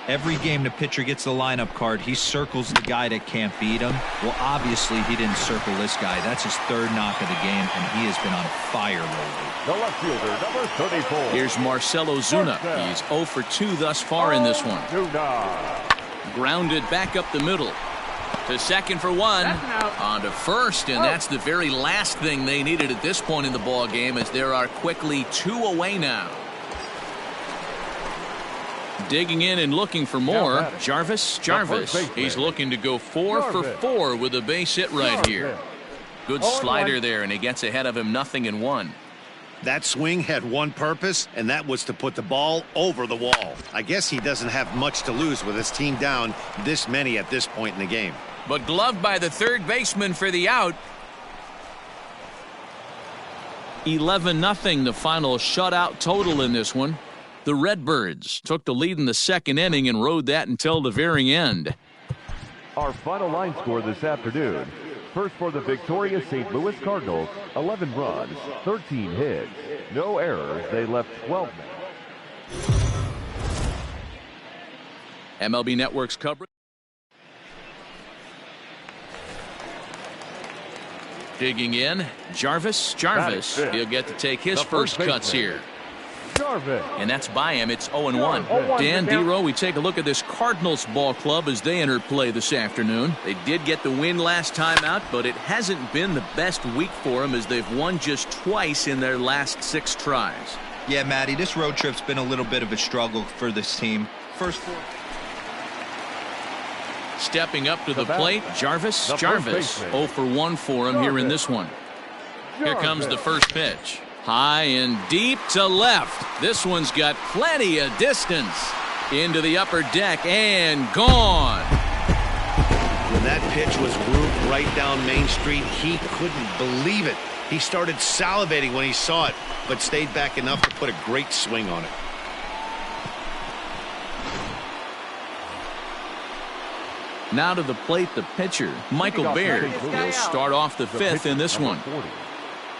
Every game the pitcher gets the lineup card, he circles the guy that can't beat him. Well, obviously he didn't circle this guy. That's his third knock of the game, and he has been on fire lately. The left fielder, number 34. Here's Marcell Ozuna. He's 0 for 2 thus far in this one. Grounded back up the middle. To second for one. On to first, and that's the very last thing they needed at this point in the ball game, as there are quickly 2 away now. Digging in and looking for more. Jarvis. He's looking to go 4 for 4 with a base hit right here. Good slider there, and he gets ahead of him 0-1. That swing had one purpose, and that was to put the ball over the wall. I guess he doesn't have much to lose with his team down this many at this point in the game. But gloved by the third baseman for the out. 11-0 the final shutout total in this one. The Redbirds took the lead in the second inning and rode that until the very end. Our final line score this afternoon. First for the victorious St. Louis Cardinals, 11 runs, 13 hits, no errors. They left 12 men. MLB Network's coverage. Digging in, Jarvis. He'll get to take his first cuts here. Jarvis. And that's by him. It's 0-1. Dan Dero, we take a look at this Cardinals ball club as they enter play this afternoon. They did get the win last time out, but it hasn't been the best week for them as they've won just twice in their last 6 tries. Yeah, Matty, this road trip's been a little bit of a struggle for this team. First 4. Stepping up to the plate, Jarvis. 0 for 1 for him here in this one. Here comes the first pitch. High and deep to left. This one's got plenty of distance. Into the upper deck and gone. When that pitch was roofed right down Main Street, he couldn't believe it. He started salivating when he saw it, but stayed back enough to put a great swing on it. Now to the plate, the pitcher, Michael Baird. He'll start off the 5th in this one.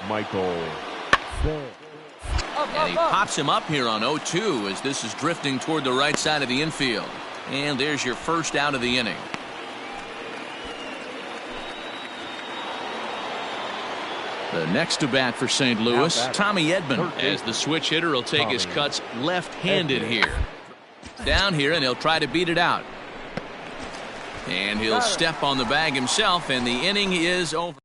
Michael. And he pops him up here on 0-2 as this is drifting toward the right side of the infield. And there's your first out of the inning. The next to bat for St. Louis, Tommy Edman, as the switch hitter will take his cuts left-handed here. Down here, and he'll try to beat it out. And he'll step on the bag himself, and the inning is over.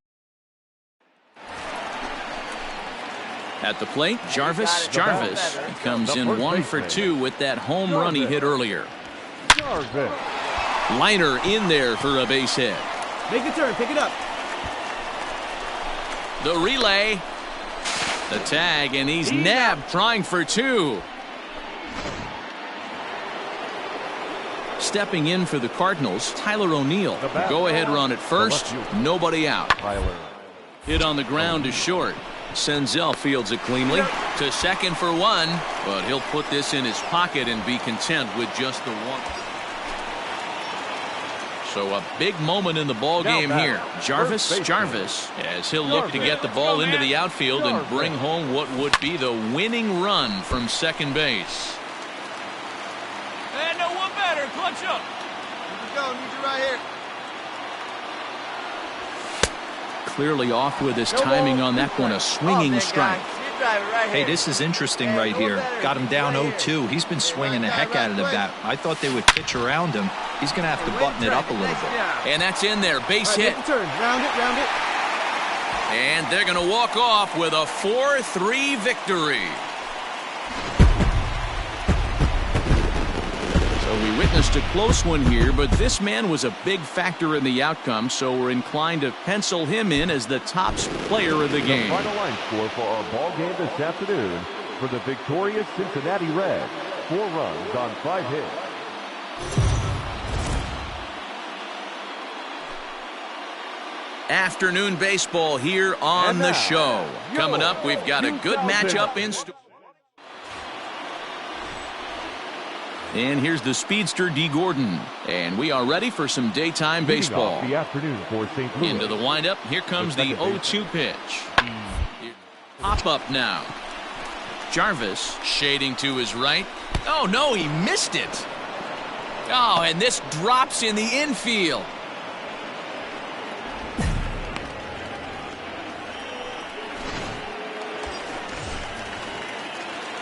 At the plate, Jarvis. He comes in 1 for 2 with that home run he hit earlier. Liner in there for a base hit. Make the turn, pick it up. The relay. The tag, and he's nabbed trying for 2. Stepping in for the Cardinals, Tyler O'Neill. Go-ahead run at first, nobody out. Hit on the ground is short. Senzel fields it cleanly to second for 1, but he'll put this in his pocket and be content with just the 1. So a big moment in the ball game here. Jarvis as he'll look to get the ball into the outfield and bring home what would be the winning run from second base. And no one better. Clutch up. Here we go. Need you right here. Clearly off with his timing on that one. A swinging strike. Hey, this is interesting right here. Got him down 0-2. He's been swinging the heck out of the bat. I thought they would pitch around him. He's going to have to button it up a little bit. And that's in there. Base hit. Round it. And they're going to walk off with a 4-3 victory. So we witnessed a close one here, but this man was a big factor in the outcome, so we're inclined to pencil him in as the top player of the game. The final line score for our ball game this afternoon for the victorious Cincinnati Reds. 4 runs on 5 hits. Afternoon baseball here on the show. Coming up, we've got a good matchup in store. And here's the speedster D. Gordon. And we are ready for some daytime baseball. The afternoon for St. Louis. Into the windup. Here comes the 0-2 pitch. Pop up now. Jarvis shading to his right. Oh, no, he missed it. Oh, and this drops in the infield.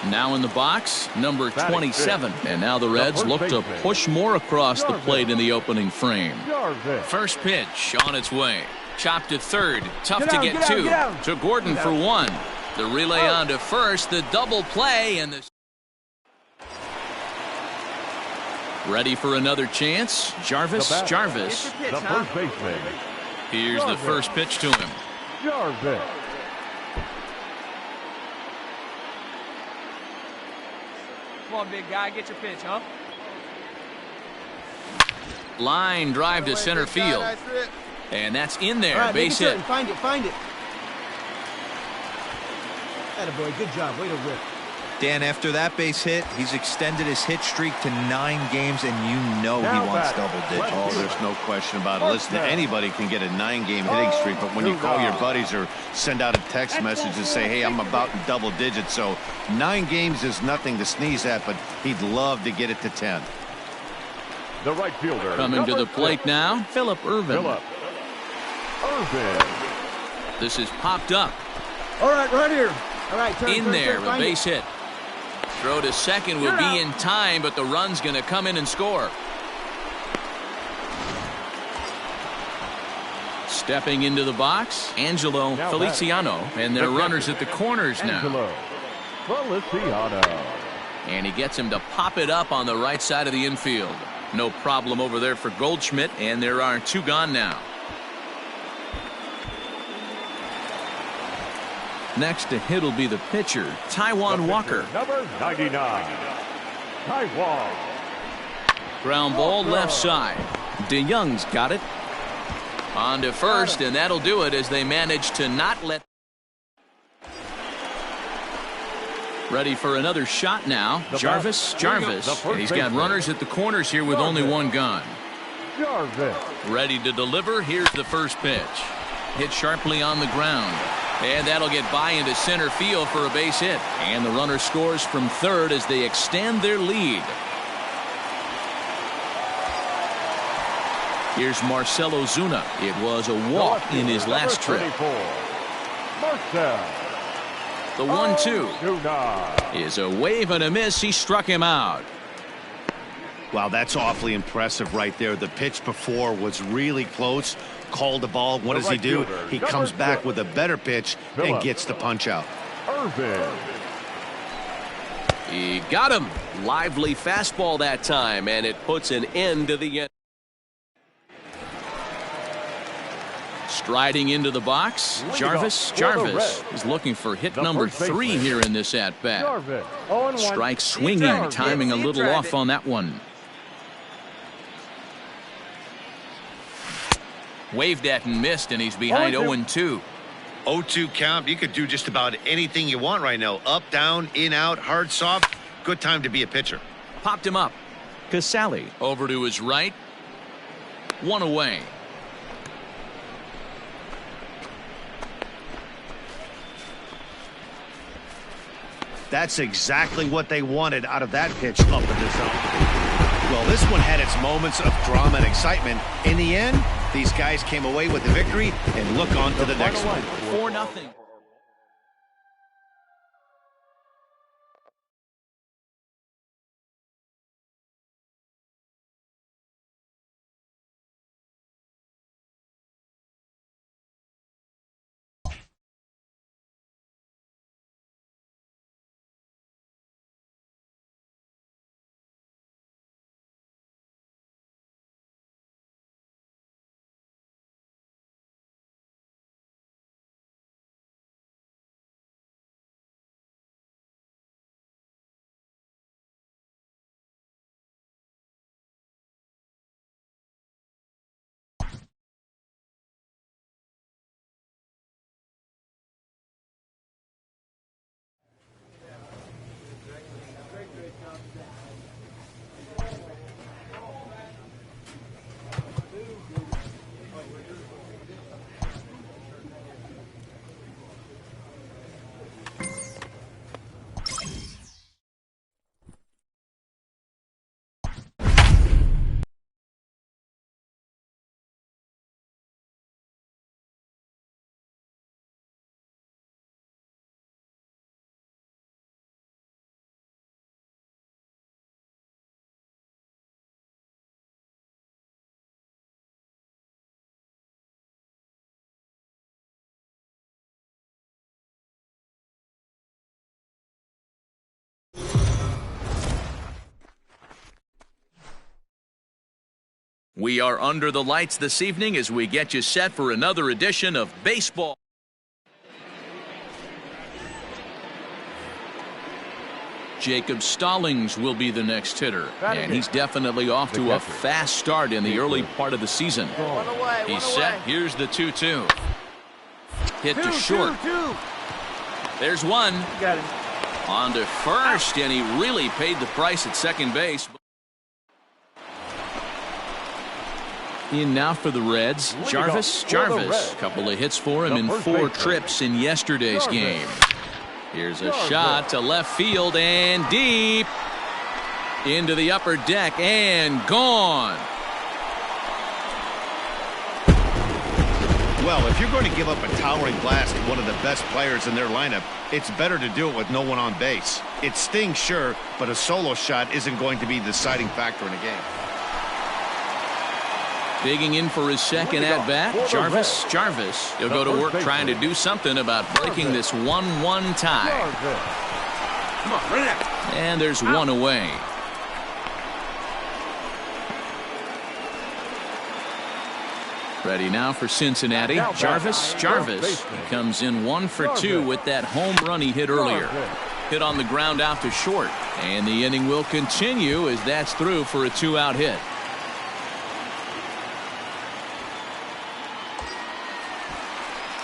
Now in the box, number 27. And now the Reds look to push more across the plate in the opening frame. First pitch on its way. Chopped to third. Tough to get to. To Gordon for 1. The relay on to first. The double play. And the ready for another chance. Jarvis. The first baseman. Here's the first pitch to him. Jarvis. Come on, big guy. Get your pitch, huh? Line drive to center field. And that's in there. Base hit. Find it. Attaboy, good job. Way to rip. Dan, after that base hit, he's extended his hit streak to 9 games, and you know he wants double digits. Oh, there's no question about it. Listen, anybody can get a 9-game hitting streak, but when you call your buddies or send out a text message and say, hey, I'm about in double digits, so 9 games is nothing to sneeze at, but he'd love to get it to 10. The right fielder. Coming to the plate now, Philip Ervin. This is popped up. All right, right here. All right, turn, in there, a base hit. Throw to second will be in time, but the run's going to come in and score. Stepping into the box, Angelo Feliciano, and their runners at the corners now. Angelo Feliciano. And he gets him to pop it up on the right side of the infield. No problem over there for Goldschmidt, and there are 2 gone now. Next to hit will be the pitcher, Taijuan Walker. Number 99, Taijuan. Ground ball left side. DeYoung's got it. On to first, and that'll do it as they manage to not let. Ready for another shot now. Jarvis. And he's got runners at the corners here with only 1 gun. Ready to deliver. Here's the first pitch. Hit sharply on the ground. And that'll get by into center field for a base hit. And the runner scores from third as they extend their lead. Here's Marcell Ozuna. It was a walk in his last trip. The 1-2 is a wave and a miss. He struck him out. Wow, that's awfully impressive right there. The pitch before was really close. Called the ball. What does he do? He comes back with a better pitch and gets the punch out. He got him. Lively fastball that time, and it puts an end to the end. Striding into the box, Jarvis is looking for hit number 3 here in this at-bat. Strike swinging, timing a little off on that one. Waved at and missed, and he's behind 0-2. 0-2 count. You could do just about anything you want right now. Up, down, in, out, hard, soft. Good time to be a pitcher. Popped him up. Casali over to his right. 1 away. That's exactly what they wanted out of that pitch up in the zone. Well, this one had its moments of drama and excitement. In the end, these guys came away with the victory and look on to the next one. 4-0. We are under the lights this evening as we get you set for another edition of baseball. Jacob Stallings will be the next hitter, and he's definitely off to a fast start in the early part of the season. He's set. Here's the 2-2. Hit to short. There's one. Got it. On to first, and he really paid the price at second base. In now for the Reds, Jarvis. A couple of hits for him in 4 trips in yesterday's game. Here's a shot to left field and deep into the upper deck and gone. Well, if you're going to give up a towering blast to one of the best players in their lineup, it's better to do it with no one on base. It stings, sure, but a solo shot isn't going to be the deciding factor in a game. Digging in for his second at-bat, Jarvis. He'll go to work trying to do something about breaking this 1-1 tie. Come on, run it out. And there's one away. Ready now for Cincinnati. Jarvis. He comes in 1 for 2 with that home run he hit earlier. Hit on the ground out to short. And the inning will continue as that's through for a 2-out hit.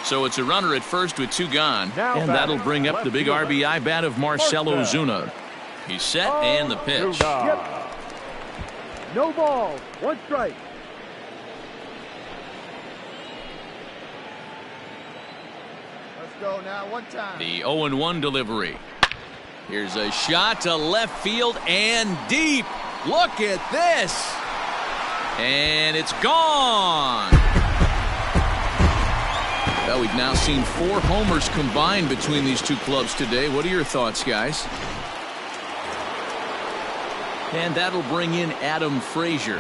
So it's a runner at first with 2 gone. And that'll bring up the big RBI bat of Marcell Ozuna. He's set and the pitch. No ball. 1 strike. Let's go now, 1 time. The 0-1 delivery. Here's a shot to left field and deep. Look at this. And it's gone. Well, we've now seen 4 homers combined between these 2 clubs today. What are your thoughts, guys? And that'll bring in Adam Frazier.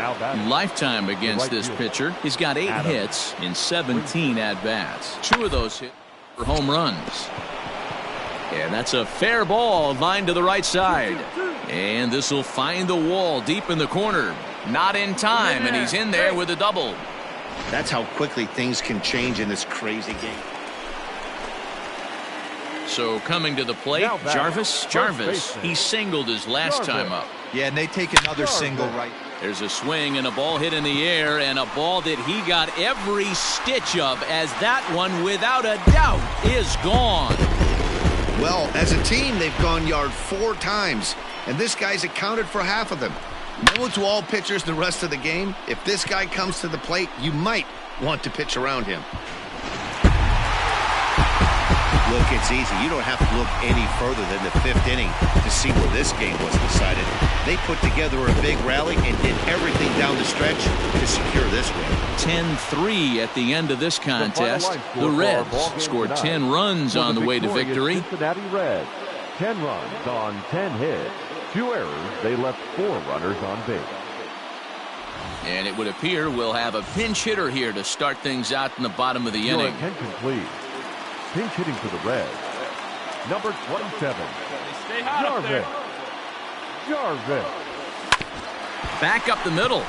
Lifetime against this pitcher. He's got 8 hits in 17 at-bats. 2 of those hits for home runs. And that's a fair ball lined to the right side. And this will find the wall deep in the corner. Not in time, and he's in there with a double. That's how quickly things can change in this crazy game. So coming to the plate, Jarvis. He singled his last time up. Yeah, and they take another single right. There's a swing and a ball hit in the air, and a ball that he got every stitch of, as that one, without a doubt, is gone. Well, as a team, they've gone yard 4 times, and this guy's accounted for half of them. Know to all pitchers the rest of the game, if this guy comes to the plate, you might want to pitch around him. Look, it's easy. You don't have to look any further than the 5th inning to see where this game was decided. They put together a big rally and did everything down the stretch to secure this win. 10-3 at the end of this contest. The Reds scored 10 runs on the way to victory. Cincinnati Reds, 10 runs on 10 hits. 2 errors. They left 4 runners on base. And it would appear we'll have a pinch hitter here to start things out in the bottom of the Your inning. attention, please. Pinch hitting for the Reds. Number 27. Stay hot up there. Jarvis. Back up the middle.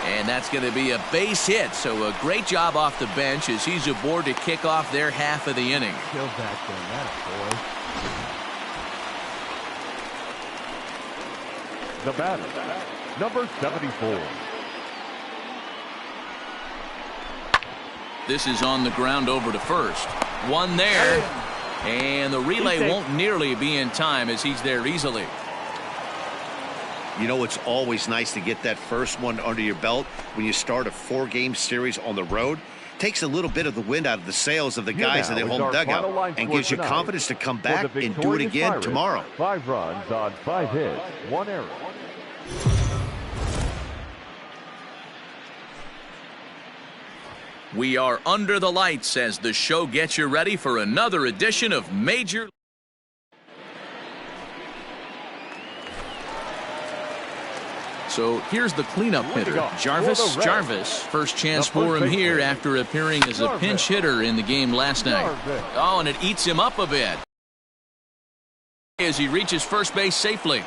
And that's going to be a base hit. So a great job off the bench as he's aboard to kick off their half of the inning. Kill back there, that boy. The batter. Number 74. This is on the ground over to first. One there. And the relay won't nearly be in time as he's there easily. You know, it's always nice to get that first one under your belt when you start a 4-game series on the road. Takes a little bit of the wind out of the sails of the guys in their home dugout and gives you confidence to come back and do it again tomorrow. 5 runs on 5 hits, 1 error. We are under the lights as the show gets you ready for another edition of Major. So here's the cleanup hitter, Jarvis. Jarvis, first chance for him here after appearing as a pinch hitter in the game last night. Oh, and it eats him up a bit as he reaches first base safely.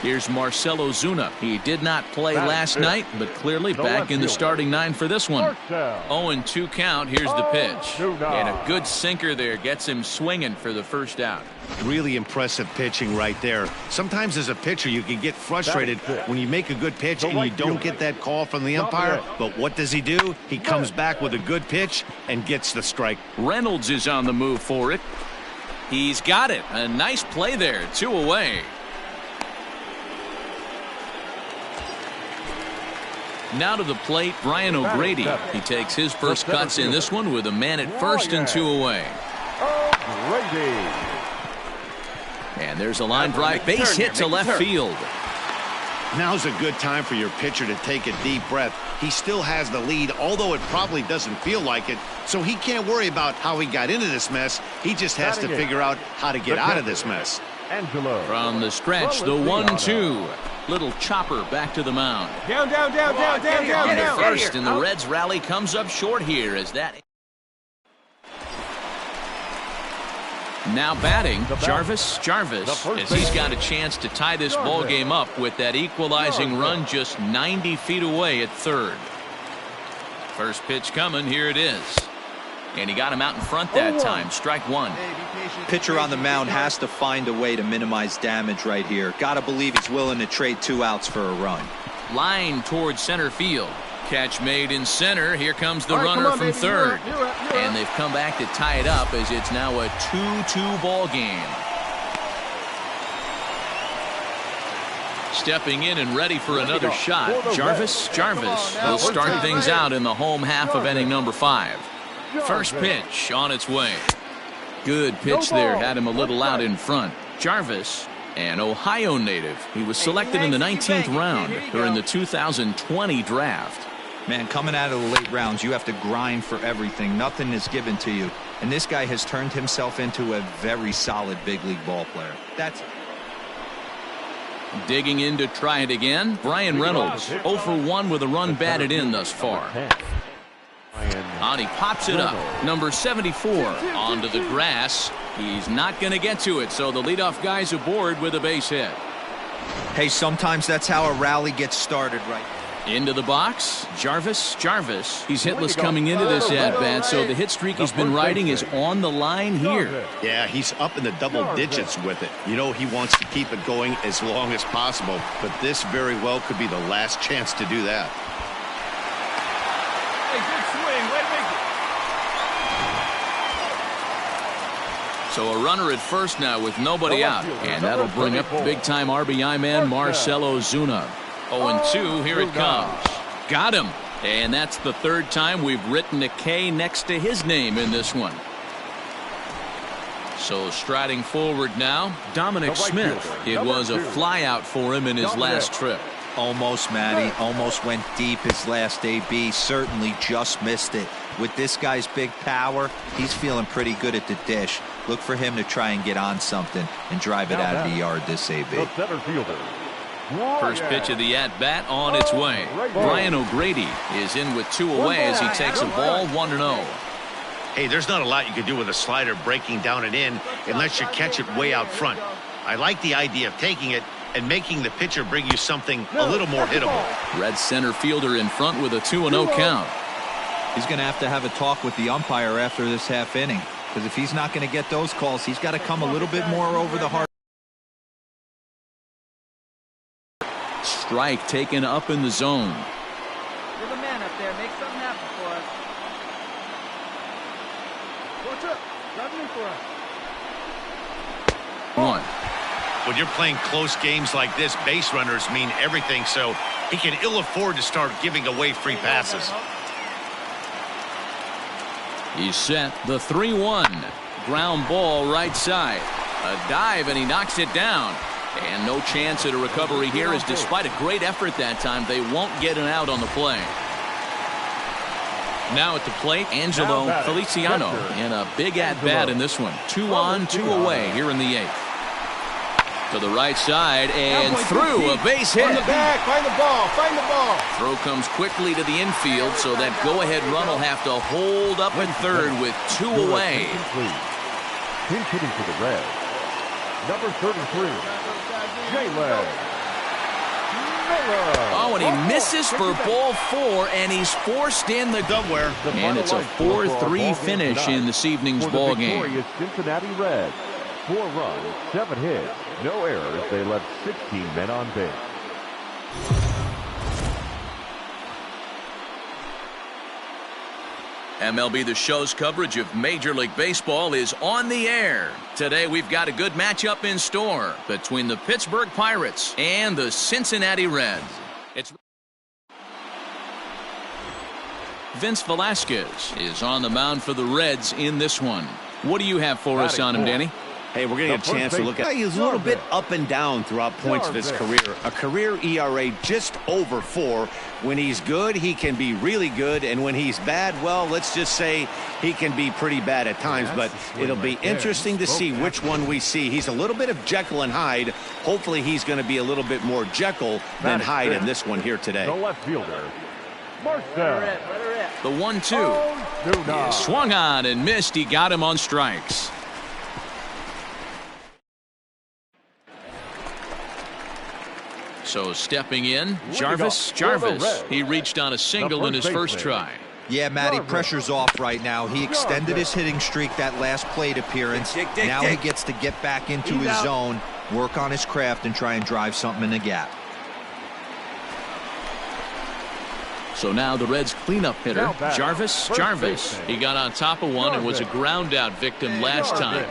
Here's Marcell Ozuna. He did not play last night, but clearly back in the starting 9 for this one. 0-2 count. Here's the pitch. And a good sinker there gets him swinging for the first out. Really impressive pitching right there. Sometimes as a pitcher you can get frustrated when you make a good pitch and you don't get that call from the umpire. But what does he do? He comes back with a good pitch and gets the strike. Reynolds is on the move for it. He's got it. A nice play there. 2 away. Now to the plate, Brian O'Grady. He takes his first cuts in this one with a man at first and 2 away. And there's a line drive base hit to left field. Now's a good time for your pitcher to take a deep breath. He still has the lead, although it probably doesn't feel like it. So he can't worry about how he got into this mess. He just has to figure out how to get out of this mess. From the stretch, the 1-2. Little chopper back to the mound. Down. First, and the Reds rally comes up short here as that. Now batting, Jarvis, as he's got a chance to tie this ball game up with that equalizing run just 90 feet away at third. First pitch coming, here it is. And he got him out in front that time. Strike 1. Pitcher on the mound has to find a way to minimize damage right here. Gotta believe he's willing to trade 2 outs for a run. Line towards center field. Catch made in center. Here comes the runner from third. And they've come back to tie it up as it's now a 2-2 ball game. Stepping in and ready for another shot. Jarvis will start things out in the home half of inning number 5. First pitch on its way. Good pitch there. Had him a little out in front. Jarvis, an Ohio native. He was selected in the 19th round during the 2020 draft. Man, coming out of the late rounds, you have to grind for everything. Nothing is given to you. And this guy has turned himself into a very solid big league ball player. Digging in to try it again. Brian Reynolds, 0 for 1 with a run batted in thus far. And he pops it up. Number 74 onto the grass. He's not going to get to it, so the leadoff guy's aboard with a base hit. Hey, sometimes that's how a rally gets started, right? Into the box, Jarvis. He's hitless coming into this at-bat, so the hit streak he's been riding is on the line here. Yeah, he's up in the double digits with it. You know he wants to keep it going as long as possible, but this very well could be the last chance to do that. So a runner at first now with nobody out, and that'll bring up big-time RBI man Marcell Ozuna. 0-2, here it comes. Got him. And that's the third time we've written a K next to his name in this one. So striding forward now, Dominic Smith. It was a flyout for him in his last trip. Almost, Matty. Almost went deep his last AB. Certainly just missed it. With this guy's big power, he's feeling pretty good at the dish. Look for him to try and get on something and drive it out of the yard this AB. The center fielder. First pitch of the at-bat on its way. Brian O'Grady is in with 2 away as he takes a ball 1-0. Hey, there's not a lot you can do with a slider breaking down and in unless you catch it way out front. I like the idea of taking it and making the pitcher bring you something a little more hittable. Red center fielder in front with a 2-0 count. He's going to have a talk with the umpire after this half inning, because if he's not going to get those calls, he's got to come a little bit more over the hard. Strike taken up in the zone. You're the man up there. Make something happen for us. What's up? Drive in for us. 1. When you're playing close games like this, base runners mean everything, so he can ill afford to start giving away free passes. He's set. The 3-1. Ground ball right side. A dive and he knocks it down. And no chance at a recovery here, as despite a great effort that time, they won't get an out on the play. Now at the plate, Angelo Feliciano in a big at-bat in this one. 2 on, 2 away here in the 8th. To the right side and through, a base hit. On the back, find the ball, find the ball. Throw comes quickly to the infield, so that go-ahead run will have to hold up at third with 2 away. Pinch hitting for the Reds. Number 33, Jalen Miller. Oh, and he misses for ball 4, and he's forced in the somewhere. And it's a 4-3 finish in this evening's ball game. Victorious Cincinnati Reds. 4 runs, 7 hits, no errors. They left 16 men on base. MLB The Show's coverage of Major League Baseball is on the air. Today we've got a good matchup in store between the Pittsburgh Pirates and the Cincinnati Reds. It's Vince Velasquez is on the mound for the Reds in this one. What do you have for us on him, Danny? Hey, we're going to get a chance to look at. He's a little bit up and down throughout points of his career. A career ERA just over 4. When he's good, he can be really good, and when he's bad, well, let's just say he can be pretty bad at times. But it'll be interesting to see which one we see. He's a little bit of Jekyll and Hyde. Hopefully, he's going to be a little bit more Jekyll than Hyde in this one here today. The left fielder, Marcell. The 1-2. Swung on and missed. He got him on strikes. So stepping in, Jarvis. He reached on a single in his first try. Yeah, Matty, pressure's off right now. He extended his hitting streak that last plate appearance. Now he gets to get back into his zone, work on his craft, and try and drive something in the gap. So now the Reds' cleanup hitter, Jarvis. He got on top of one and was a ground out victim last time.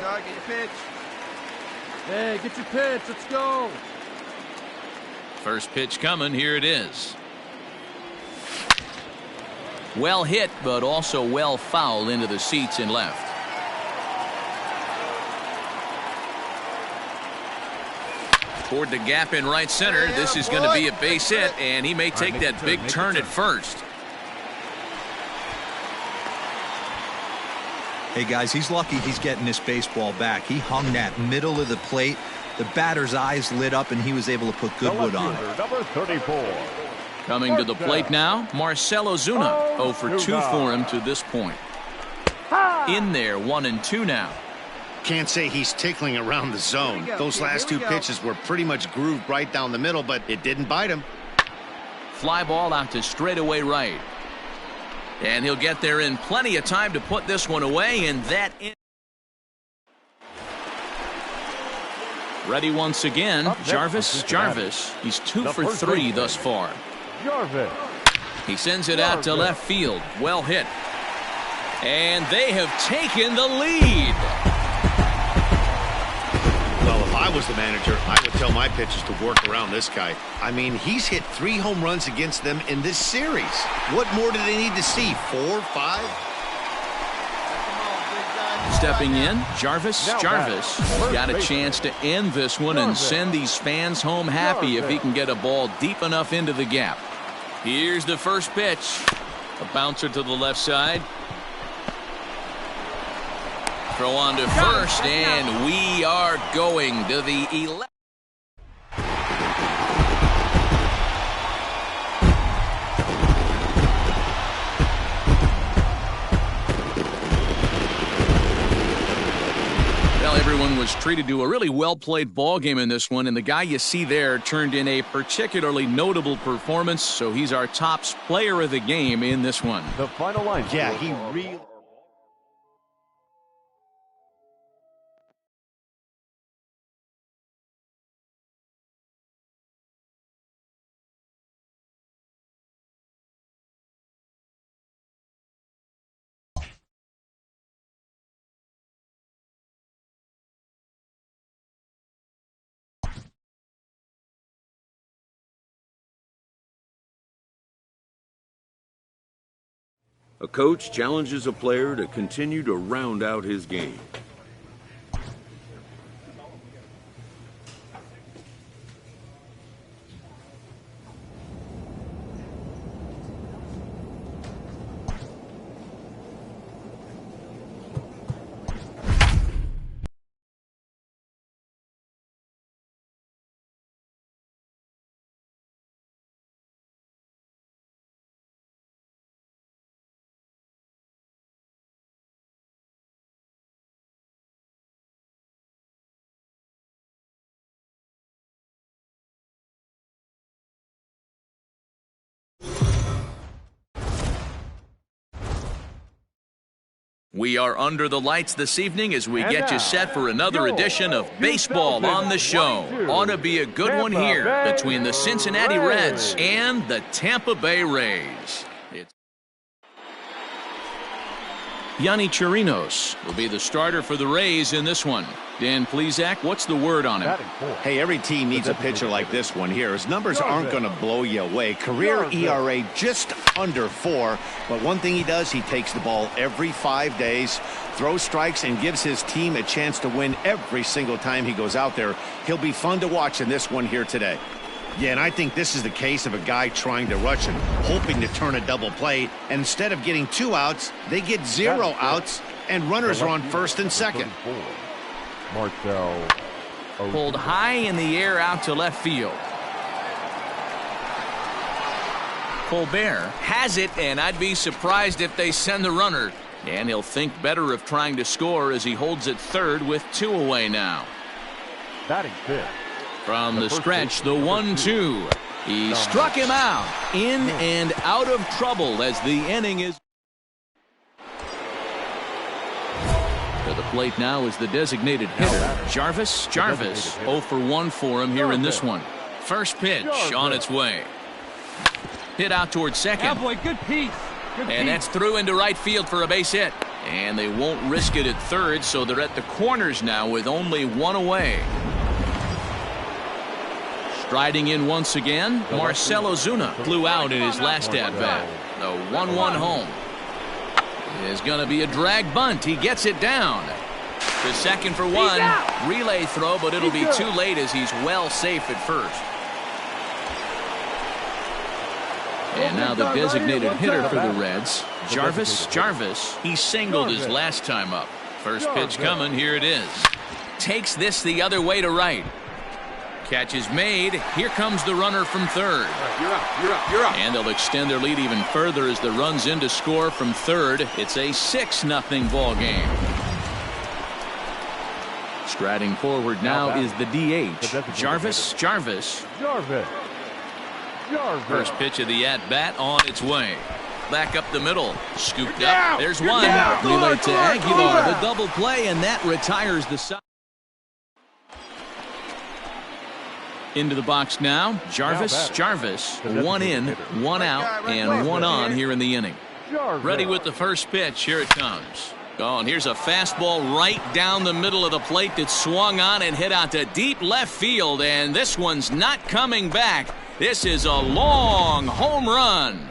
Hey, get your pitch. Let's go. First pitch coming. Here it is. Well hit, but also well fouled into the seats and left. Toward the gap in right center. This is going to be a base hit, and he may take that big turn at first. Hey, guys, he's lucky he's getting this baseball back. He hung that middle of the plate. The batter's eyes lit up, and he was able to put good wood on it. Number 34. Coming to the plate now, Marcell Ozuna. 0 for 2 for him to this point. In there, 1-2 now. Can't say he's tickling around the zone. Those last 2 pitches were pretty much grooved right down the middle, but it didn't bite him. Fly ball out to straightaway right. And he'll get there in plenty of time to put this one away, and that in. Ready once again, Jarvis. He's 2 for 3 thus far. He sends it out to left field. Well hit. And they have taken the lead. was the manager, I would tell my pitchers to work around this guy. I mean, he's hit 3 home runs against them in this series. What more do they need to see? 4, 5? Stepping in, Jarvis. Got a chance to end this one and send these fans home happy if he can get a ball deep enough into the gap. Here's the first pitch. A bouncer to the left side. Throw on to first, and we are going to the 11th. Well, everyone was treated to a really well-played ball game in this one, and the guy you see there turned in a particularly notable performance, so he's our top player of the game in this one. The final line. Yeah, he really... A coach challenges a player to continue to round out his game. We are under the lights this evening as we get you set for another edition of Baseball on the Show. Ought to be a good one here between the Cincinnati Reds and the Tampa Bay Rays. Yonny Chirinos will be the starter for the Rays in this one. Dan Plesac, what's the word on him? Hey, every team needs a pitcher like this one here. His numbers aren't going to blow you away. Career ERA just under 4. But one thing he does, he takes the ball every 5 days, throws strikes, and gives his team a chance to win every single time he goes out there. He'll be fun to watch in this one here today. Yeah, and I think this is the case of a guy trying to rush him, hoping to turn a double play. And instead of getting 2 outs, they get 0 outs, and runners are on first and second. Marcell pulled high in the air out to left field. Colbert has it, and I'd be surprised if they send the runner. And he'll think better of trying to score as he holds it third with 2 away now. Batting fifth. From the stretch, the 1-2. He struck him out. In and out of trouble as the inning is. To the plate now is the designated hitter, Jarvis. 0 for 1 for him here in this one. First pitch on its way. Hit out towards second. Yeah, boy, good piece. And that's through into right field for a base hit. And they won't risk it at third, so they're at the corners now with only 1 away. Striding in once again, Marcell Ozuna flew out in his last at-bat. The 1-1 home is going to be a drag bunt. He gets it down to second for 1. Relay throw, but it'll be too late as he's well safe at first. And now the designated hitter for the Reds, Jarvis. He singled his last time up. First pitch coming. Here it is. Takes this the other way to right. Catch is made. Here comes the runner from third. You're up. And they'll extend their lead even further as the run's in to score from third. It's a 6-0 ball game. Striding forward now is the DH, Jarvis. First pitch of the at-bat on its way. Back up the middle. Scooped up. There's one. Relay to Aguilar. The double play, and that retires the side. Into the box now. Jarvis. 1 in, 1 out, and 1 on here in the inning. Ready with the first pitch. Here it comes. Oh, and here's a fastball right down the middle of the plate that swung on and hit out to deep left field, and this one's not coming back. This is a long home run.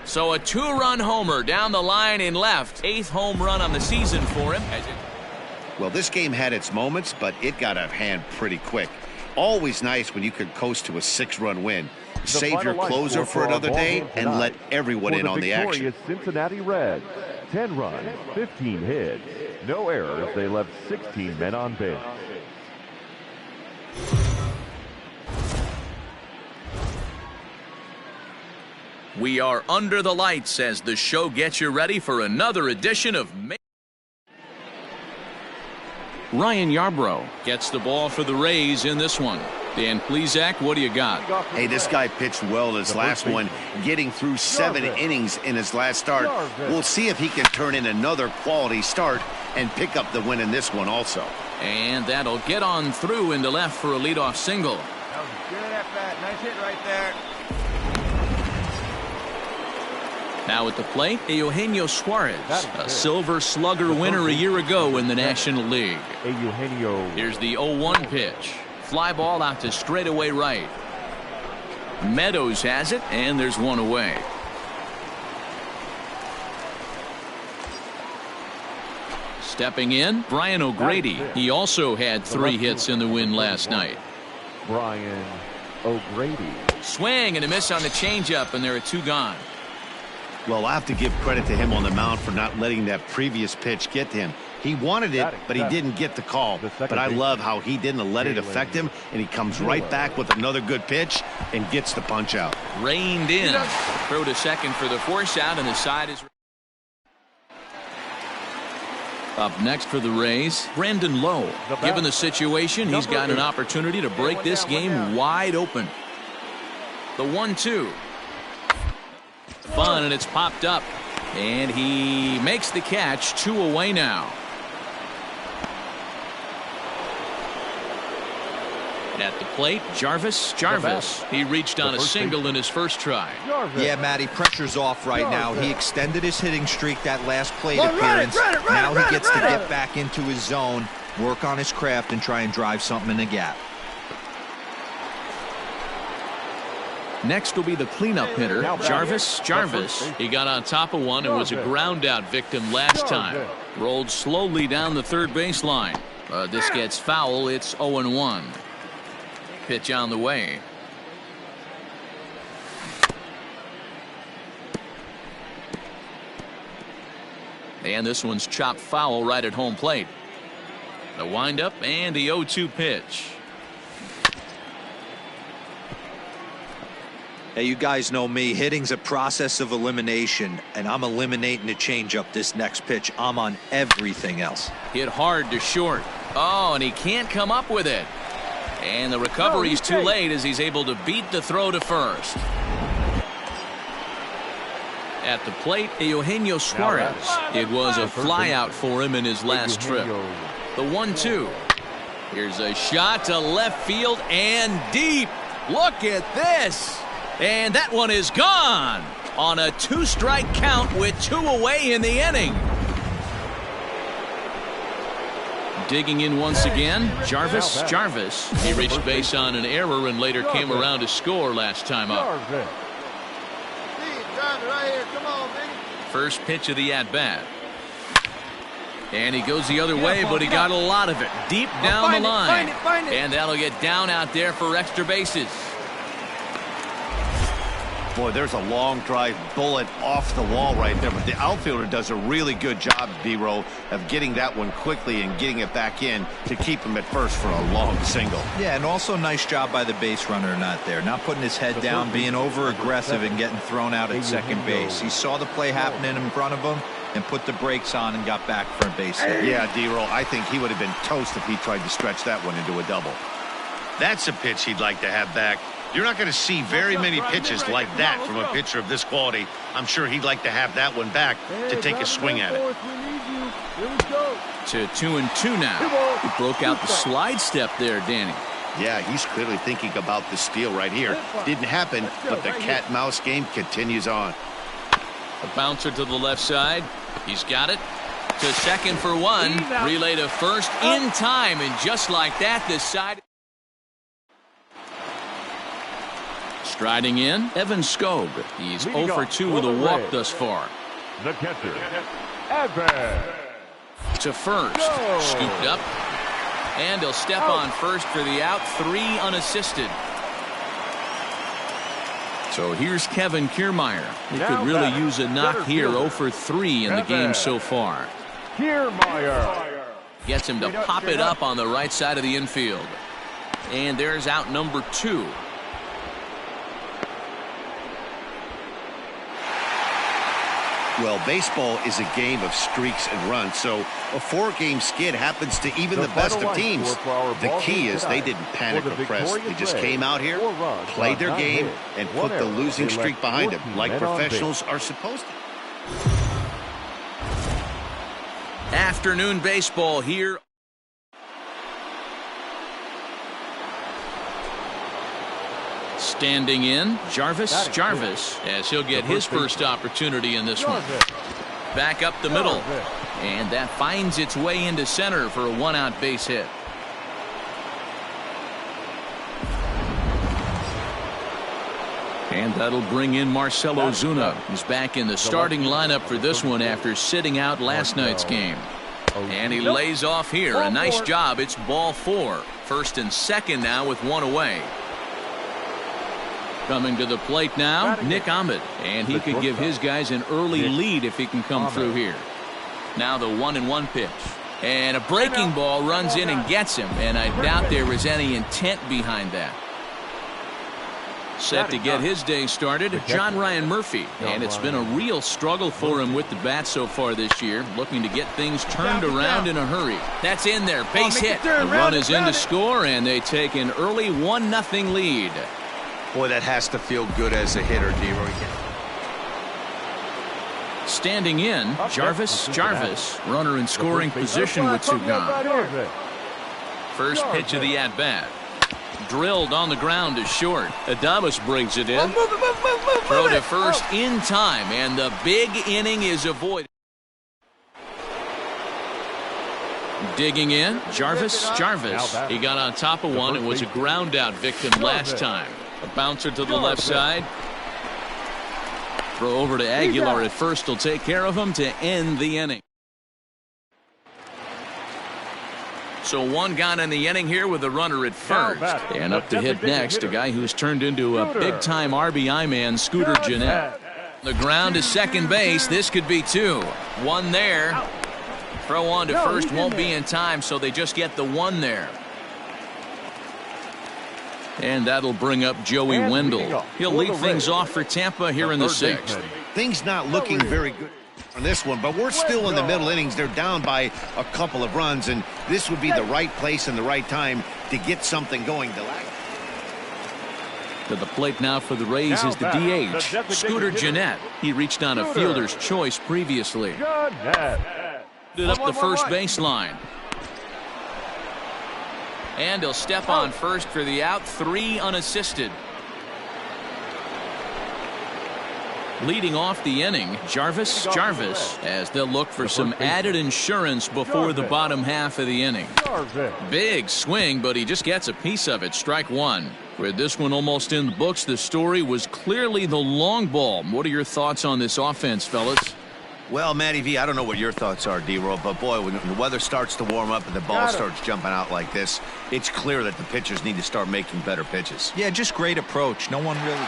So a 2-run homer down the line in left. 8th home run on the season for him. Well, this game had its moments, but it got out of hand pretty quick. Always nice when you could coast to a 6-run win. Save your closer for another day and let everyone in on the action. Cincinnati Reds, 10 runs, 15 hits, no errors. They left 16 men on base. We are under the lights as the show gets you ready for another edition of Ryan Yarbrough gets the ball for the Rays in this one. Dan Plesac, what do you got? Hey, this guy pitched well in his last one, getting through 7 innings in his last start. We'll see if he can turn in another quality start and pick up the win in this one also. And that'll get on through into left for a leadoff single. That was a good at bat. Nice hit right there. Now at the plate, Eugenio Suarez, a Silver Slugger winner a year ago in the National League. Here's the 0-1 pitch. Fly ball out to straightaway right. Meadows has it, and there's one away. Stepping in, Brian O'Grady. He also had 3 hits in the win last night. Brian O'Grady. Swing and a miss on the changeup, and there are 2 gone. Well, I have to give credit to him on the mound for not letting that previous pitch get to him. He wanted it, but he didn't get the call. But I love how he didn't let it affect him, and he comes right back with another good pitch and gets the punch out. Reined in. Throw to second for the force out, and the side is up next for the Rays. Brandon Lowe. Given the situation, he's got an opportunity to break this game wide open. The 1-2. Fun, and it's popped up, and he makes the catch. 2 away now. At the plate, Jarvis. He reached on a single in his first try. Yeah, Matty, pressure's off right now. He extended his hitting streak that last plate appearance. Now he gets to get back into his zone, work on his craft, and try and drive something in the gap. Next will be the cleanup hitter, Jarvis. He got on top of one and was a ground out victim last time. Rolled slowly down the third baseline. This gets foul. It's 0-1. Pitch on the way. And this one's chopped foul right at home plate. The windup and the 0-2 pitch. Hey, you guys know me. Hitting's a process of elimination, and I'm eliminating the changeup this next pitch. I'm on everything else. Hit hard to short. Oh, and he can't come up with it. And the recovery's too late as he's able to beat the throw to first. At the plate, Eugenio Suarez. It was a flyout for him in his last trip. The 1-2. Here's a shot to left field and deep. Look at this. And that one is gone on a 2-strike count with 2 away in the inning. Digging in once again, Jarvis. He reached base on an error and later came around to score last time up. First pitch of the at-bat. And he goes the other way, but he got a lot of it deep down the line. And that'll get down out there for extra bases. Boy, there's a long drive bullet off the wall right there, but the outfielder does a really good job, D-Row, of getting that one quickly and getting it back in to keep him at first for a long single. Yeah, and also nice job by the base runner not there, not putting his head down, being over aggressive and getting thrown out at second base. He saw the play happening in front of him and put the brakes on and got back for a base hit. Yeah, D-Row, I think he would have been toast if he tried to stretch that one into a double. That's a pitch he'd like to have back. You're not going to see very many pitches like that from a pitcher of this quality. I'm sure he'd like to have that one back to take a swing at it. To 2-2 now. He broke out the slide step there, Danny. Yeah, he's clearly thinking about the steal right here. Didn't happen, but the cat-mouse game continues on. A bouncer to the left side. He's got it. To second for one. Relay to first in time. And just like that, this side. Striding in, Evan Skobe. He's 0 for 2 with a walk thus far. The catcher, Evan. To first. Scooped up. And he'll step on first for the out. 3 unassisted. So here's Kevin Kiermaier. He could really use a knock here. 0 for 3 in the game so far. Kiermaier gets him to pop it up on the right side of the infield. And there's out number 2. Well, baseball is a game of streaks and runs, so a 4-game skid happens to even the best of teams. The key is they didn't panic or press. They just came out here, played their game, and put the losing streak behind them, like professionals are supposed to. Afternoon baseball here. Standing in, Jarvis, as he'll get his first opportunity in this one. Back up the middle. And that finds its way into center for a 1-out base hit. And that'll bring in Marcell Ozuna, who's back in the starting lineup for this one after sitting out last night's game. And he lays off here. A nice job. It's ball 4. First and second now with 1 away. Coming to the plate now, Nick Ahmed. And he could give his guys an early lead if he can come through here. Now the 1-1 pitch. And a breaking ball runs in and gets him. And I doubt there was any intent behind that. Set to get his day started, John Ryan Murphy. And it's been a real struggle for him with the bat so far this year. Looking to get things turned around in a hurry. That's in there. Base hit. The run is in to score, and they take an early 1-0 lead. Boy, that has to feel good as a hitter, D-Roy. Standing in, Jarvis. Runner in scoring position with 2 gone. First pitch of the at-bat. Drilled on the ground to short. Adames brings it in. Throw to first in time, and the big inning is avoided. Digging in, Jarvis. He got on top of one and was a ground out victim last time. A bouncer to the left side. Throw over to Aguilar at first will take care of him to end the inning. So 1 gone in the inning here with a runner at first. And up to hit next, a guy who's turned into a big-time RBI man, Scooter Gennett. The ground is second base. This could be 2. 1 there. Throw on to first won't be in time, so they just get the 1 there. And that'll bring up Joey Wendell. He'll lead things off for Tampa here in the 6th. Things not looking very good on this one, but we're still in the middle innings. They're down by a couple of runs, and this would be the right place and the right time to get something going. To the plate now for the Rays is the DH, Scooter Gennett. He reached on a fielder's choice previously. Did up the first baseline. And he'll step on first for the out. 3 unassisted. Leading off the inning, Jarvis, as they'll look for some added insurance before the bottom half of the inning. Big swing, but he just gets a piece of it. Strike 1. With this one almost in the books, the story was clearly the long ball. What are your thoughts on this offense, fellas? Well, Matty V, I don't know what your thoughts are, D-Roll, but boy, when the weather starts to warm up and the ball starts jumping out like this, it's clear that the pitchers need to start making better pitches. Yeah, just great approach. No one really...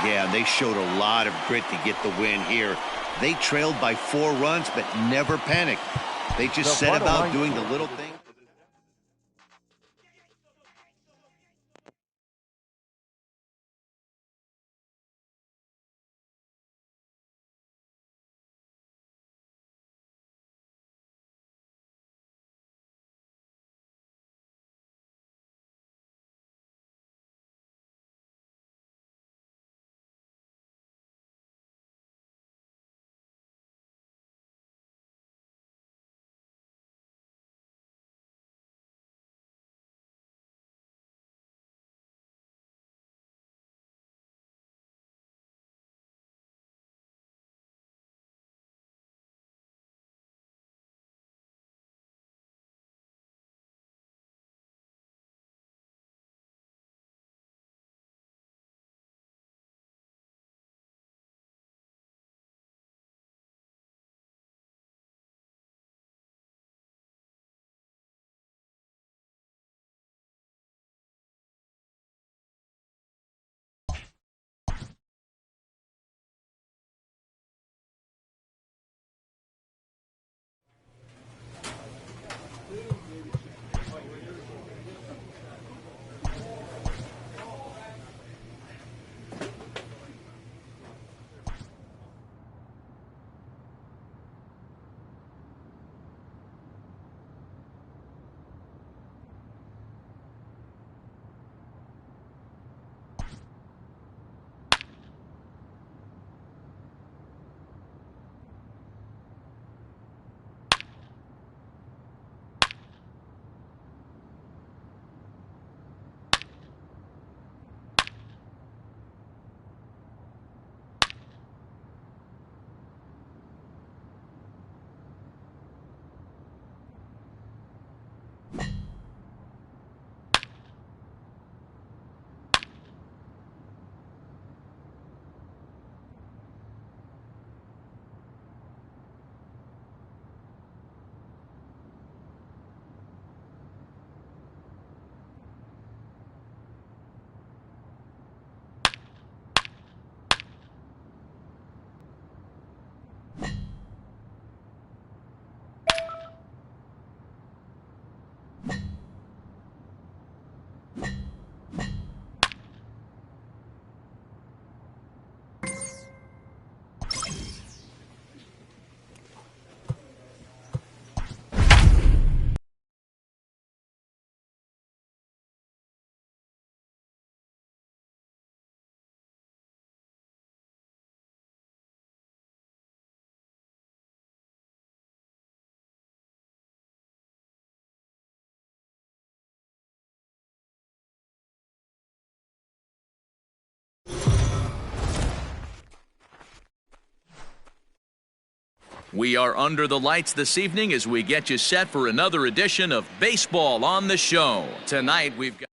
Yeah, they showed a lot of grit to get the win here. They trailed by 4 runs, but never panicked. They just set about doing the little thing. We are under the lights this evening as we get you set for another edition of Baseball on the Show. Tonight we've got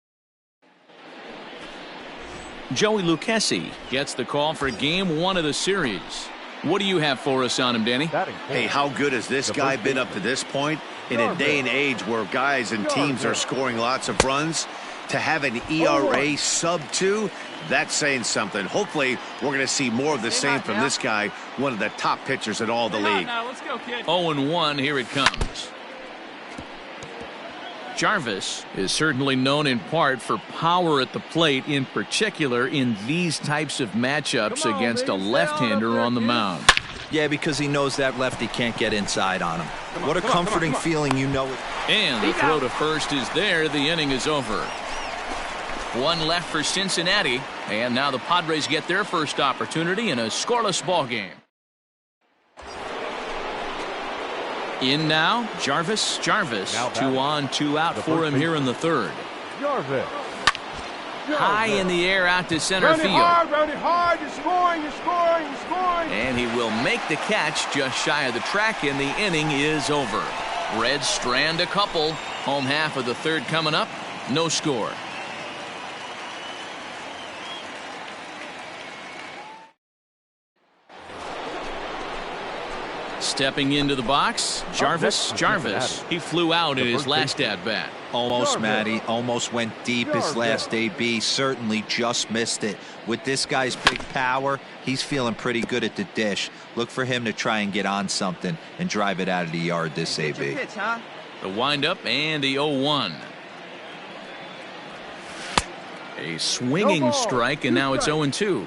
Joey Lucchesi gets the call for Game 1 of the series. What do you have for us on him, Danny? Hey, how good has this guy been up to this point? In a day and age where guys and teams are scoring lots of runs, to have an ERA sub-2, that's saying something. Hopefully, we're going to see more of the same from this guy, one of the top pitchers in all the league. Let's go, kid. 0-1, here it comes. Jarvis is certainly known in part for power at the plate, in particular in these types of matchups against a left-hander on the mound. Yeah, because he knows that lefty can't get inside on him. What a comforting feeling, you know it. And the throw to first is there. The inning is over. One left for Cincinnati, and now the Padres get their first opportunity in a scoreless ball game. In now, Jarvis. 2 on, 2 out for him here in the third. High in the air out to center field. Round it hard. You're scoring. And he will make the catch just shy of the track, and the inning is over. Reds strand a couple. Home half of the third coming up. No score. Stepping into the box, Jarvis. He flew out in his last at-bat. Almost, Matty. Almost went deep his last AB. Certainly just missed it. With this guy's big power, he's feeling pretty good at the dish. Look for him to try and get on something and drive it out of the yard this AB. The windup and the 0-1. A swinging strike, and now it's 0-2.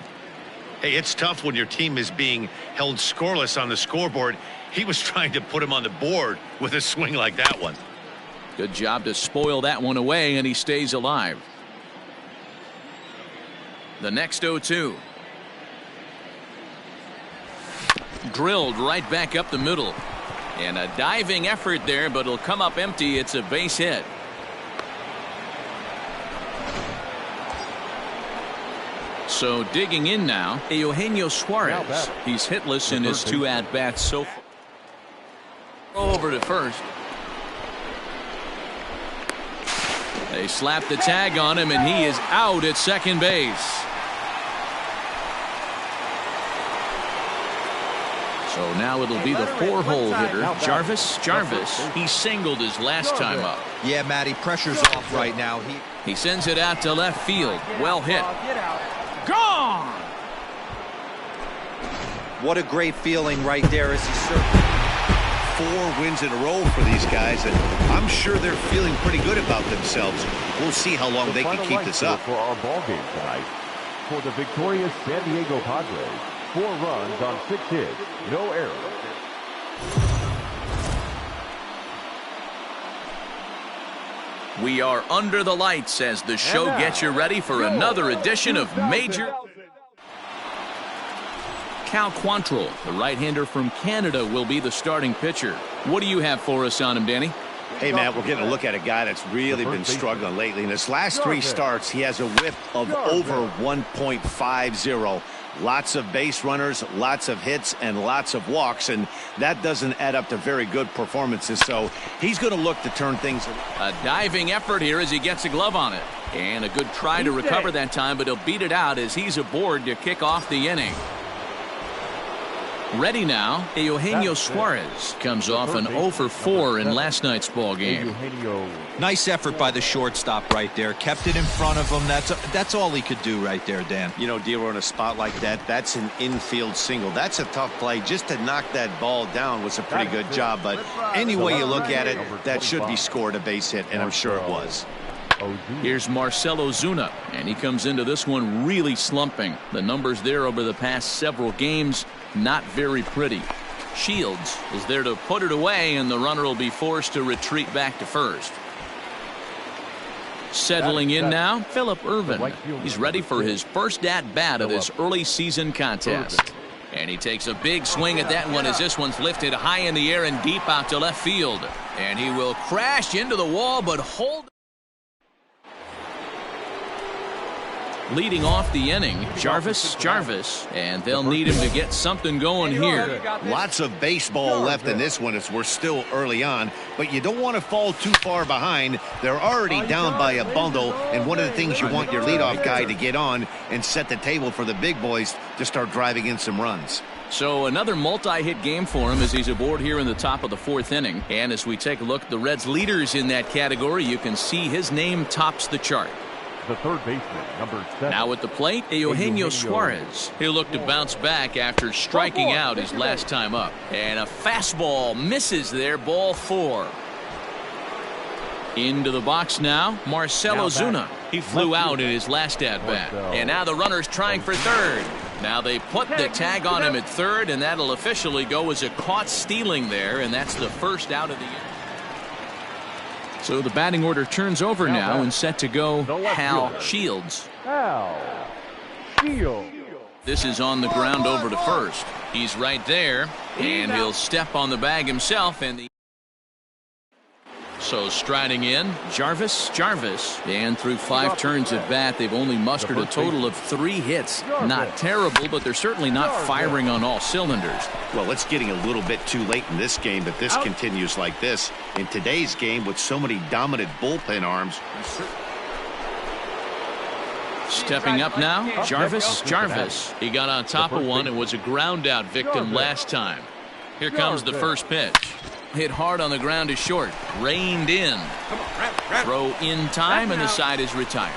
Hey, it's tough when your team is being held scoreless on the scoreboard. He was trying to put him on the board with a swing like that one. Good job to spoil that one away, and he stays alive. The next 0-2. Drilled right back up the middle. And a diving effort there, but it'll come up empty. It's a base hit. So digging in now, Eugenio Suarez. He's hitless in his 2 at-bats so far. Over to first. They slap the tag on him, and he is out at second base. So now it'll be the 4-hole hitter, Jarvis. He singled his last time up. Yeah, Matty, pressure's off right now. He sends it out to left field. Well hit. Gone! What a great feeling right there as he circles. 4 wins in a row for these guys, and I'm sure they're feeling pretty good about themselves. We'll see how long they can keep this up. For our ball game tonight, for the victorious San Diego Padres, 4 runs on 6 hits, no errors. We are under the lights as the show gets you ready for another edition of Major. Cal Quantrill, the right-hander from Canada, will be the starting pitcher. What do you have for us on him, Danny? Hey, Matt, we're getting a look at a guy that's really been struggling lately. In his last 3 starts, he has a whip of over 1.50. Lots of base runners, lots of hits, and lots of walks, and that doesn't add up to very good performances. So he's going to look to turn things around. A diving effort here as he gets a glove on it. And a good try to recover that time, but he'll beat it out as he's aboard to kick off the inning. Ready now, Eugenio Suarez comes off an 0-for-4 in last night's ball game. Nice effort by the shortstop right there. Kept it in front of him. That's all he could do right there, Dan. You know, Dealer, in a spot like that, that's an infield single. That's a tough play. Just to knock that ball down was a pretty good job. But any way you look at it, that should be scored a base hit, and I'm sure it was. Here's Marcell Ozuna, and he comes into this one really slumping. The numbers there over the past several games, not very pretty. Shields is there to put it away, and the runner will be forced to retreat back to first. Settling in now, Phillip Ervin. He's ready for his first at-bat of this early season contest. And he takes a big swing at that one as this one's lifted high in the air and deep out to left field. And he will crash into the wall, but hold. Leading off the inning, Jarvis, and they'll need him to get something going here. Lots of baseball left in this one as we're still early on, but you don't want to fall too far behind. They're already down by a bundle, and one of the things you want your leadoff guy to get on and set the table for the big boys to start driving in some runs. So another multi-hit game for him as he's aboard here in the top of the 4th inning. And as we take a look at the Reds leaders in that category, you can see his name tops the chart. The third baseman, number 7. Now at the plate, Eugenio Suarez. He'll look to bounce back after striking out his last time up. And a fastball misses there, ball 4. Into the box now, Marcell Ozuna. He flew out in his last at-bat. And now the runner's trying for third. Now they put the tag on him at third, and that'll officially go as a caught stealing there, and that's the first out of the inning. So the batting order turns over now and set to go Hal Shields. Hal Shields. This is on the ground over to first. He's right there, and he'll step on the bag himself, and so striding in, Jarvis, and through 5 turns at bat, they've only mustered a total of 3 hits. Not terrible, but they're certainly not firing on all cylinders. Well, it's getting a little bit too late in this game if this continues like this. In today's game with so many dominant bullpen arms. Stepping up now, Jarvis. He got on top of one and was a ground out victim last time. Here comes the first pitch. Hit hard on the ground is short. Reined in. Throw in time, and the side is retired.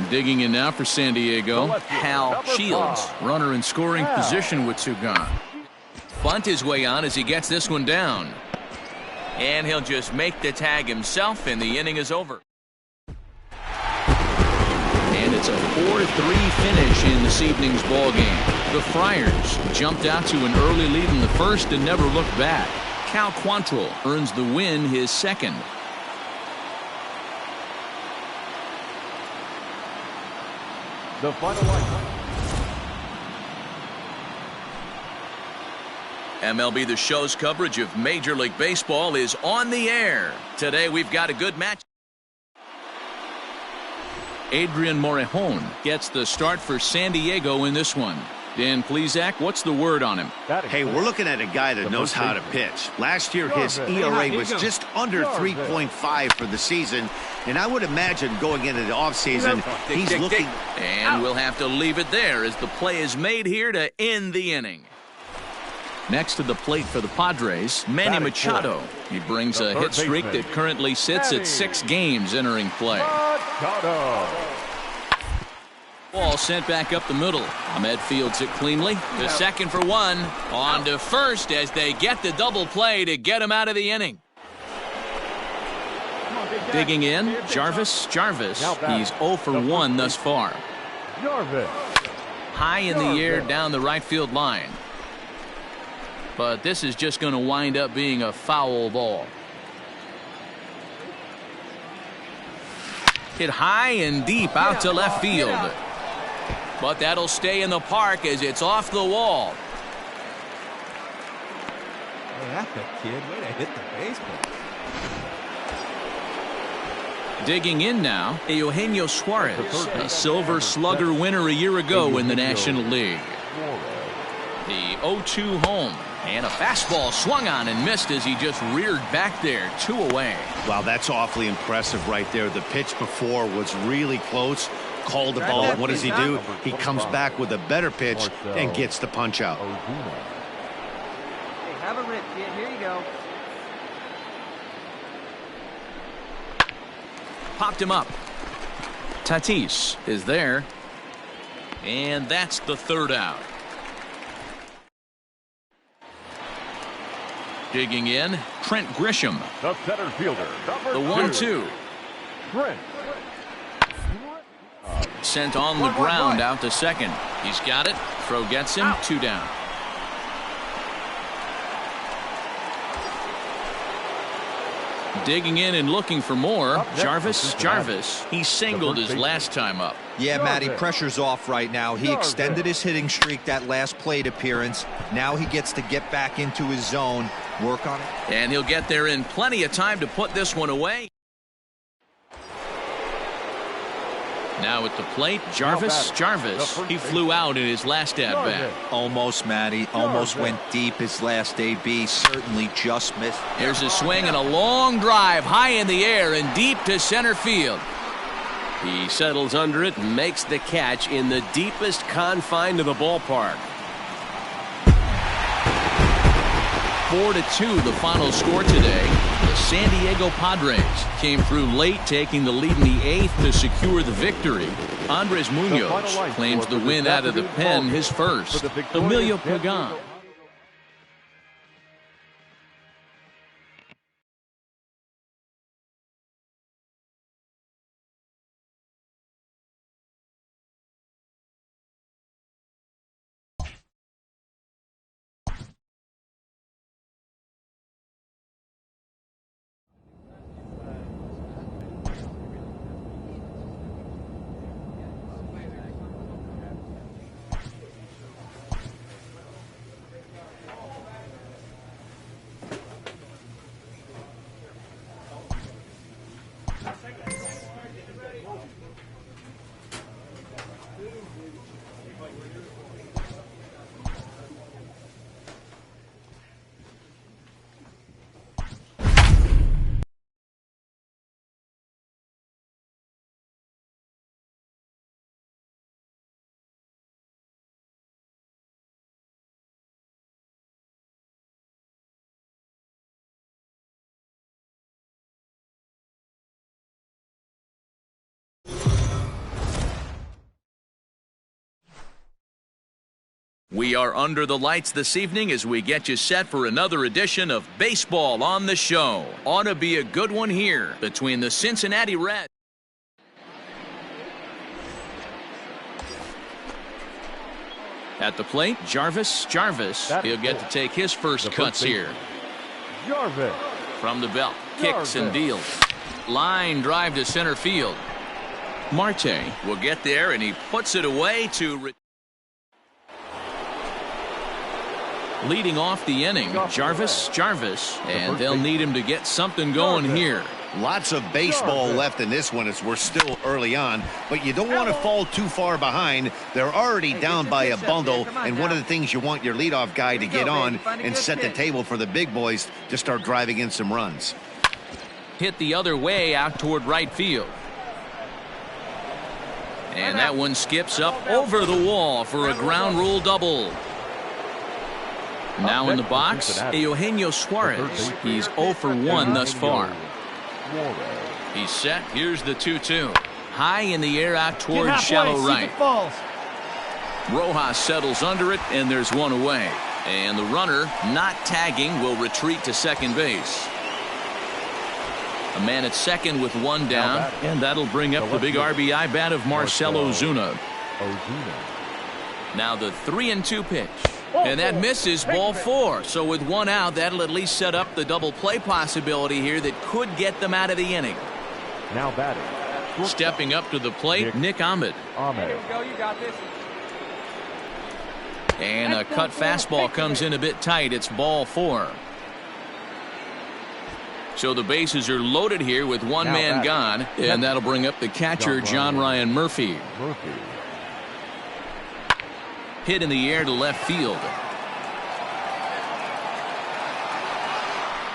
Digging in now for San Diego, Hal Shields. Runner in scoring position with 2 gone. Bunt his way on as he gets this one down. And he'll just make the tag himself, and the inning is over. And it's a 4-3 finish in this evening's ball game. The Friars jumped out to an early lead in the first and never looked back. Cal Quantrill earns the win, his second. The final line. MLB The Show's coverage of Major League Baseball is on the air. Today we've got a good match. Adrian Morejon gets the start for San Diego in this one. Dan Plesac, what's the word on him? Hey, we're looking at a guy that knows how to pitch. Last year, his ERA was just under 3.5 for the season, and I would imagine going into the offseason, he's looking. And we'll have to leave it there as the play is made here to end the inning. Next to the plate for the Padres, Manny Machado. He brings a hit streak that currently sits at 6 games entering play. Ball sent back up the middle. Ahmed fields it cleanly. To second for 1. On to first as they get the double play to get him out of the inning. Digging in, Jarvis. He's 0 for 1 thus far. High in the air down the right field line. But this is just going to wind up being a foul ball. Hit high and deep out to left field. But that'll stay in the park as it's off the wall. Hey, that's a kid. Way to hit the baseball. Digging in now, Eugenio Suarez, a Silver Slugger winner a year ago in the National League. The 0-2 home. And a fastball swung on and missed as he just reared back there, 2 away. Wow, that's awfully impressive right there. The pitch before was really close. Called the ball. What does he do? He comes back with a better pitch and gets the punch out. Hey, have a rip, kid. Here you go. Popped him up. Tatis is there. And that's the 3rd out. Digging in, Trent Grisham. The center fielder, the 1-2. Trent. Sent on the ground out to second. He's got it. Throw gets him. 2 down. Digging in and looking for more. Jarvis. He singled his last time up. Yeah, Matty, pressure's off right now. He extended his hitting streak that last plate appearance. Now he gets to get back into his zone, work on it. And he'll get there in plenty of time to put this one away. Now at the plate, Jarvis. He flew out in his last at-bat. Almost, Matty. Almost went deep his last AB. Certainly just missed. Here's a swing and a long drive high in the air and deep to center field. He settles under it and makes the catch in the deepest confine of the ballpark. 4-2 the final score today. The San Diego Padres came through late, taking the lead in the 8th to secure the victory. Andres Munoz claims the win out of the pen, his first. Emilio Pagan. We are under the lights this evening as we get you set for another edition of Baseball on the Show. Ought to be a good one here between the Cincinnati Reds. At the plate, Jarvis. He'll get to take his first cuts here. Jarvis. From the belt, kicks and deals. Line drive to center field. Marte will get there, and he puts it away to... Leading off the inning, Jarvis, and they'll need him to get something going here. Lots of baseball left in this one as we're still early on, but you don't want to fall too far behind. They're already down by a bundle, and one of the things you want your leadoff guy to get on and set the table for the big boys to start driving in some runs. Hit the other way out toward right field. And that one skips up over the wall for a ground rule double. Now in the box, Eugenio Suarez. He's 0 for 1 thus far. He's set. Here's the 2-2. High in the air out toward shallow right. Rojas settles under it, and there's one away. And the runner, not tagging, will retreat to second base. A man at second with one down, and that'll bring up the big RBI bat of Marcell Ozuna. Now the 3-2 pitch. And that misses, ball 4. So with one out, that'll at least set up the double play possibility here that could get them out of the inning. Now batting. Stepping up to the plate, Nick Ahmed. Here we go, you got this. And a cut fastball comes in a bit tight. It's ball 4. So the bases are loaded here with one man gone, and that'll bring up the catcher, John Ryan Murphy. Hit in the air to left field.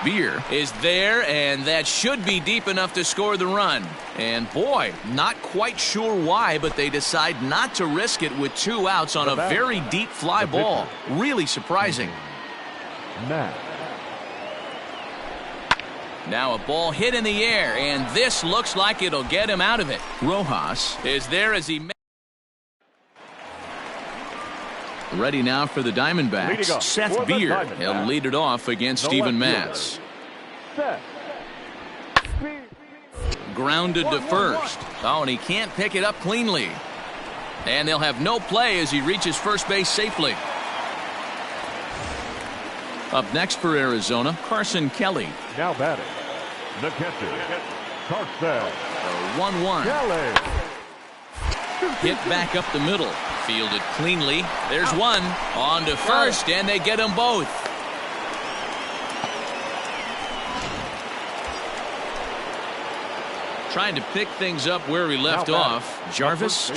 Beer is there, and that should be deep enough to score the run. And boy, not quite sure why, but they decide not to risk it with 2 outs on a very deep fly ball. Really surprising. Now a ball hit in the air, and this looks like it'll get him out of it. Rojas is there as he... Ready now for the Diamondbacks, Seth Beer. He'll lead it off against Steven Matz. Grounded to first. Oh, and he can't pick it up cleanly. And they'll have no play as he reaches first base safely. Up next for Arizona, Carson Kelly. Now batting, the catcher, Carson. 1-1. Hit back up the middle. Fielded cleanly. There's one. On to first, and they get them both. Trying to pick things up where he left off. Jarvis.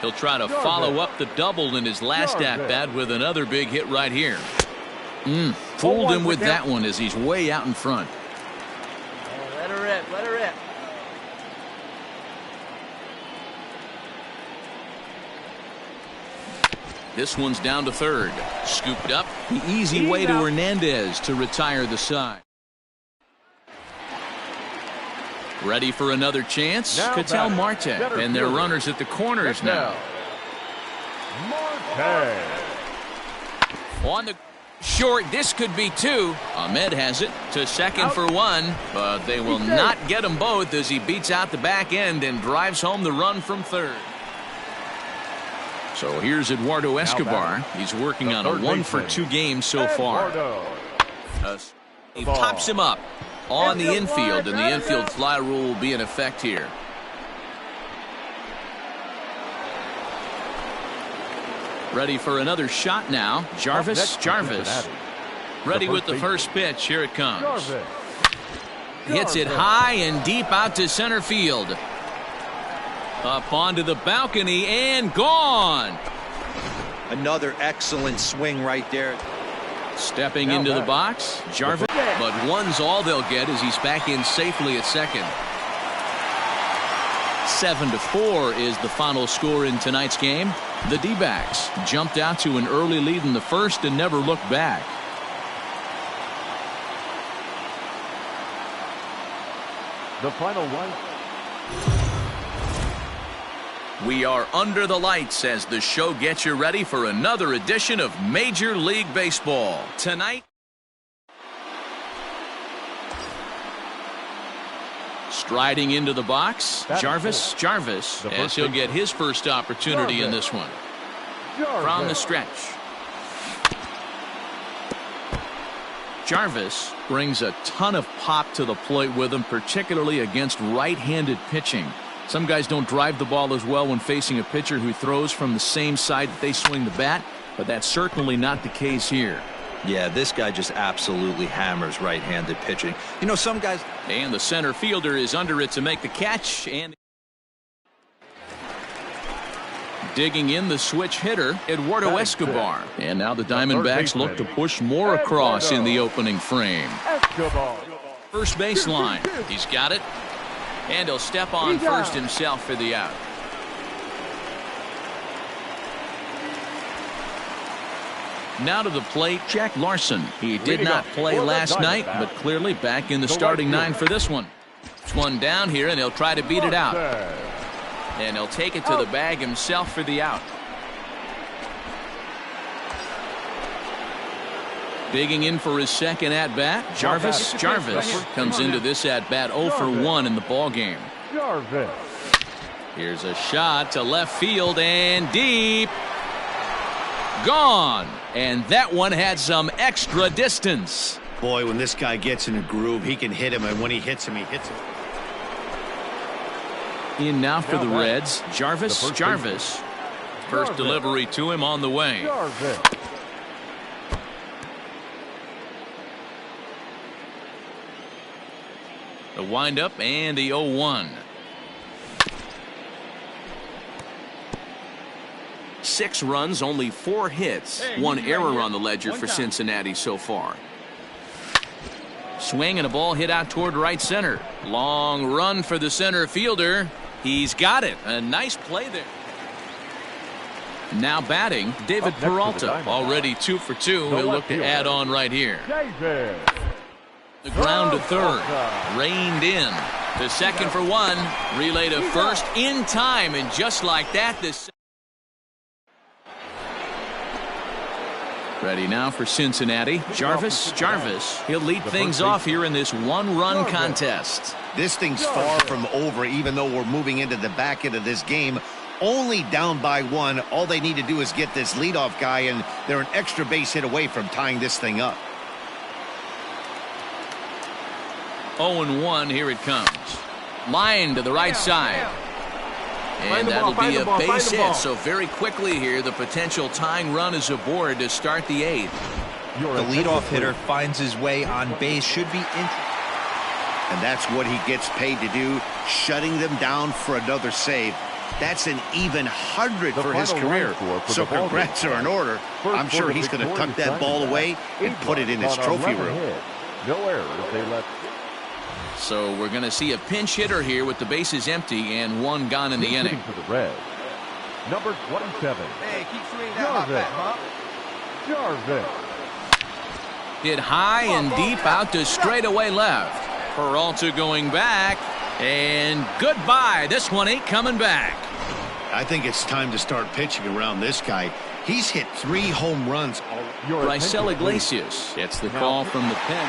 He'll try to follow up the double in his last at-bat with another big hit right here. Fooled him with that one as he's way out in front. Oh, let her rip. Let her rip. This one's down to third. Scooped up. The easy way to Hernandez to retire the side. Ready for another chance? Ketel Marte. And their runners at the corners now. Marte. On the short, this could be two. Ahmed has it to second for one, but they will not get them both as he beats out the back end and drives home the run from third. So here's Eduardo Escobar. He's working on a 1-for-2 game so far. He pops him up on the infield, and the infield fly rule will be in effect here. Ready for another shot now. Jarvis. Ready with the first pitch. Here it comes. Hits it high and deep out to center field. Up onto the balcony and gone. Another excellent swing right there. Stepping into the box, Jarvis, but one's all they'll get as he's back in safely at second. 7-4 is the final score in tonight's game. The D-backs jumped out to an early lead in the first and never looked back. The final one. We are under the lights as the show gets you ready for another edition of Major League Baseball. Tonight, striding into the box, Jarvis, as he'll get his first opportunity in this one. From the stretch. Jarvis brings a ton of pop to the plate with him, particularly against right-handed pitching. Some guys don't drive the ball as well when facing a pitcher who throws from the same side that they swing the bat, but that's certainly not the case here. Yeah, this guy just absolutely hammers right-handed pitching. You know, some guys... And the center fielder is under it to make the catch. And digging in the switch hitter, Eduardo Escobar. And now the Diamondbacks look to push more across in the opening frame. First baseline. He's got it. And he'll step on first himself for the out. Now to the plate, Jack Larson. He did not play last night, but clearly back in the starting nine for this one. It's one down here, and he'll try to beat it out. And he'll take it to the bag himself for the out. Digging in for his second at-bat, Jarvis comes into this at-bat 0 for 1 in the ballgame. Here's a shot to left field and deep. Gone. And that one had some extra distance. Boy, when this guy gets in a groove, he can hit him, and when he hits him, he hits him. In now for the Reds, Jarvis. First delivery to him on the way. The windup and the 0-1. 6 runs, only 4 hits. 1 error on the ledger for Cincinnati so far. Swing and a ball hit out toward right center. Long run for the center fielder. He's got it. A nice play there. Now batting, David Peralta. Already 2 for 2. He'll look to add on right here. The ground to third. Reined in. To second for 1. Relay to first in time. And just like that, this. Ready now for Cincinnati. Jarvis. He'll lead things off here in this 1-run contest. This thing's far from over, even though we're moving into the back end of this game. Only down by 1. All they need to do is get this leadoff guy, and they're an extra base hit away from tying this thing up. 0-1, here it comes. Line to the right side. And that'll be a base hit. So very quickly here, the potential tying run is aboard to start the 8th. The leadoff hitter finds his way on base. Should be And that's what he gets paid to do, shutting them down for another save. That's an even 100 for his career. So congrats are in order. I'm sure he's going to tuck that ball away and put it in his trophy room. No errors. They left. So we're going to see a pinch hitter here with the bases empty and one gone in the inning. For the Reds, number 27. Hey, keep swinging that hot bat, Jarvis. Hit high and deep out to straightaway left. Peralta going back. And goodbye. This one ain't coming back. I think it's time to start pitching around this guy. He's hit 3 home runs. Raisel Iglesias gets the call from the pen.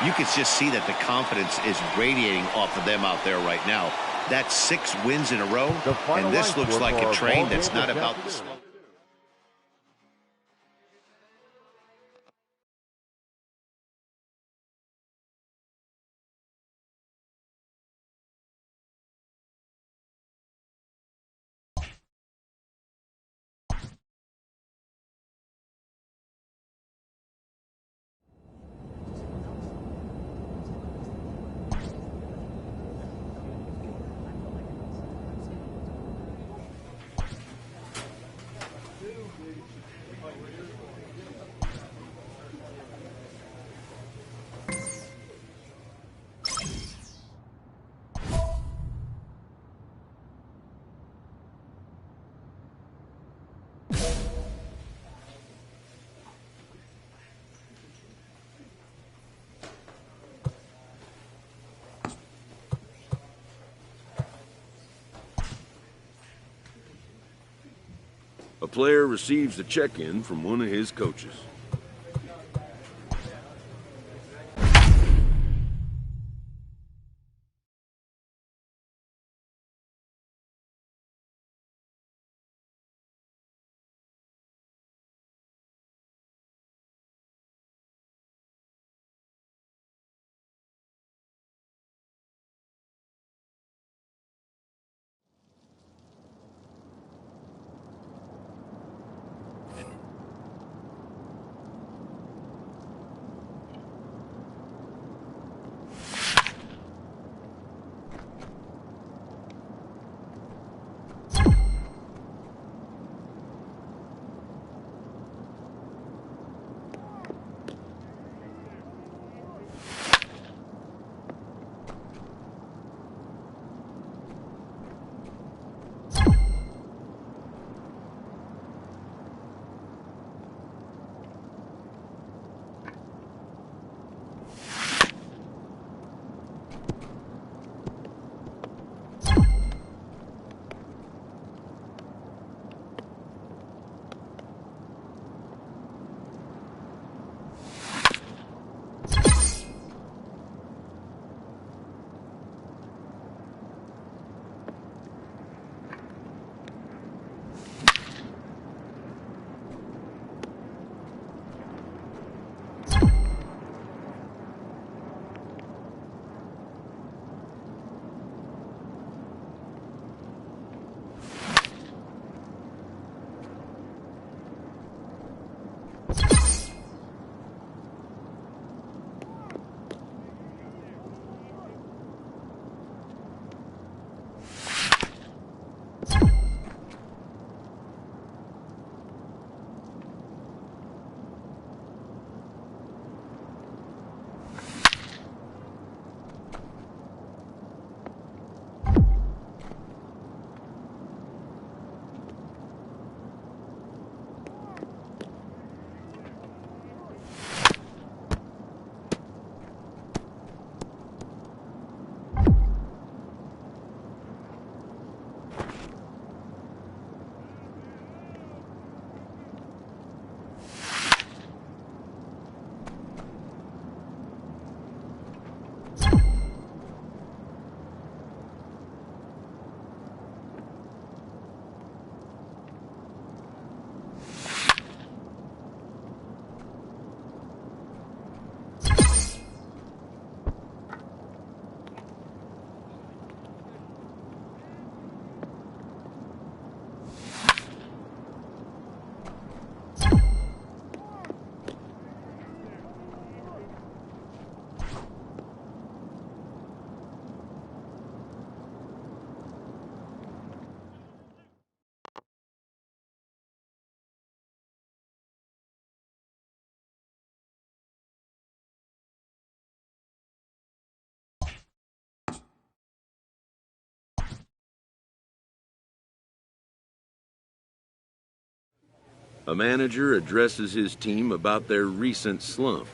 You can just see that the confidence is radiating off of them out there right now. That's 6 wins in a row, and this looks like a train that's not about to slow. A player receives a check-in from one of his coaches. A manager addresses his team about their recent slump.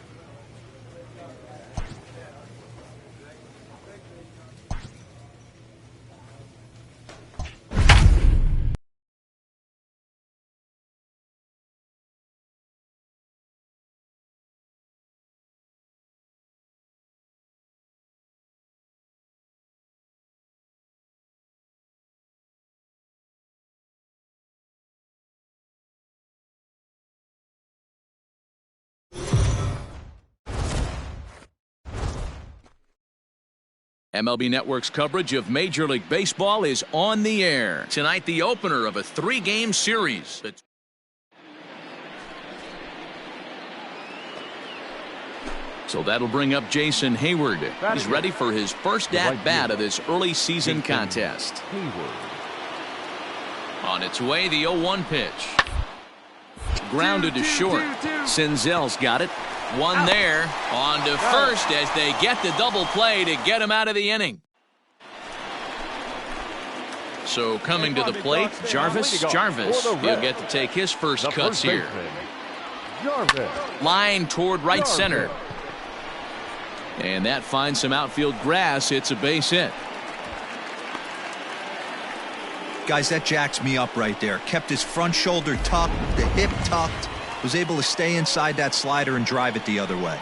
MLB Network's coverage of Major League Baseball is on the air. Tonight, the opener of a 3-game series. So that'll bring up Jason Heyward. He's ready for his first at-bat of this early season contest. On its way, the 0-1 pitch. Grounded to short. Senzel's got it. One there. On to first as they get the double play to get him out of the inning. So coming to the plate, Jarvis. He'll get to take his first cuts here. Line toward right center. And that finds some outfield grass. It's a base hit. Guys, that jacks me up right there. Kept his front shoulder tucked, the hip tucked. Was able to stay inside that slider and drive it the other way.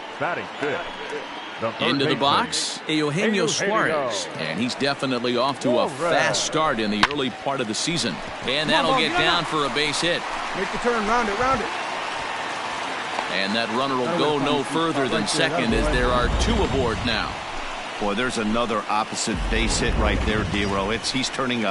Into the box, Eugenio Suarez. And he's definitely off to a fast start in the early part of the season. And that'll get down for a base hit. Make the turn, round it. And that runner will go no further than second as there are 2 aboard now. Boy, there's another opposite base hit right there, Dero. He's turning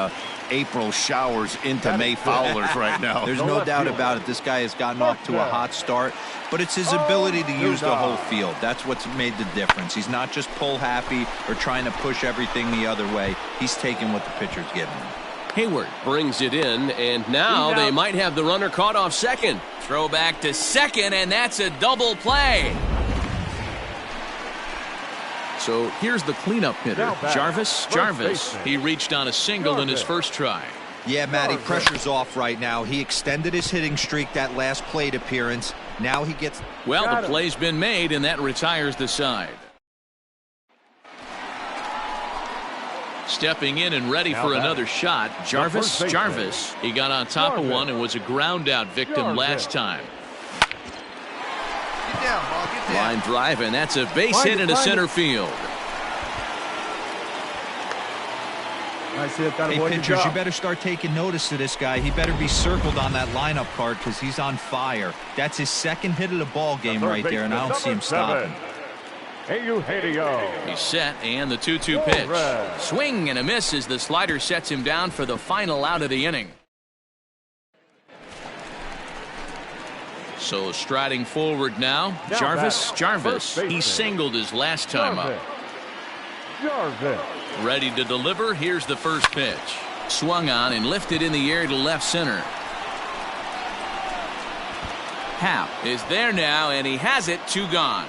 April showers into May foulers right now. There's no doubt about it. This guy has gotten off to a hot start, but it's his ability to use the whole field. That's what's made the difference. He's not just pull happy or trying to push everything the other way. He's taking what the pitcher's giving him. Heyward brings it in, and now they might have the runner caught off second. Throw back to second, and that's a double play. So here's the cleanup hitter, Jarvis. He reached on a single in his first try. Yeah, Matty, pressure's off right now. He extended his hitting streak that last plate appearance. Now he gets... Well, the play's been made, and that retires the side. Stepping in and ready for another shot, Jarvis. He got on top of one and was a ground out victim last time. Get down, ball. Get down. Line drive, and that's a base hit into center field. Nice hit. Got Hey, pitchers, you better start taking notice of this guy. He better be circled on that lineup card because he's on fire. That's his second hit of the ball game right there, and I don't see him stopping. He's set, and the 2-2 pitch. Swing and a miss as the slider sets him down for the final out of the inning. So striding forward now, Jarvis. He singled his last time up. Ready to deliver. Here's the first pitch. Swung on and lifted in the air to left center. Happ is there now, and he has it. 2 gone.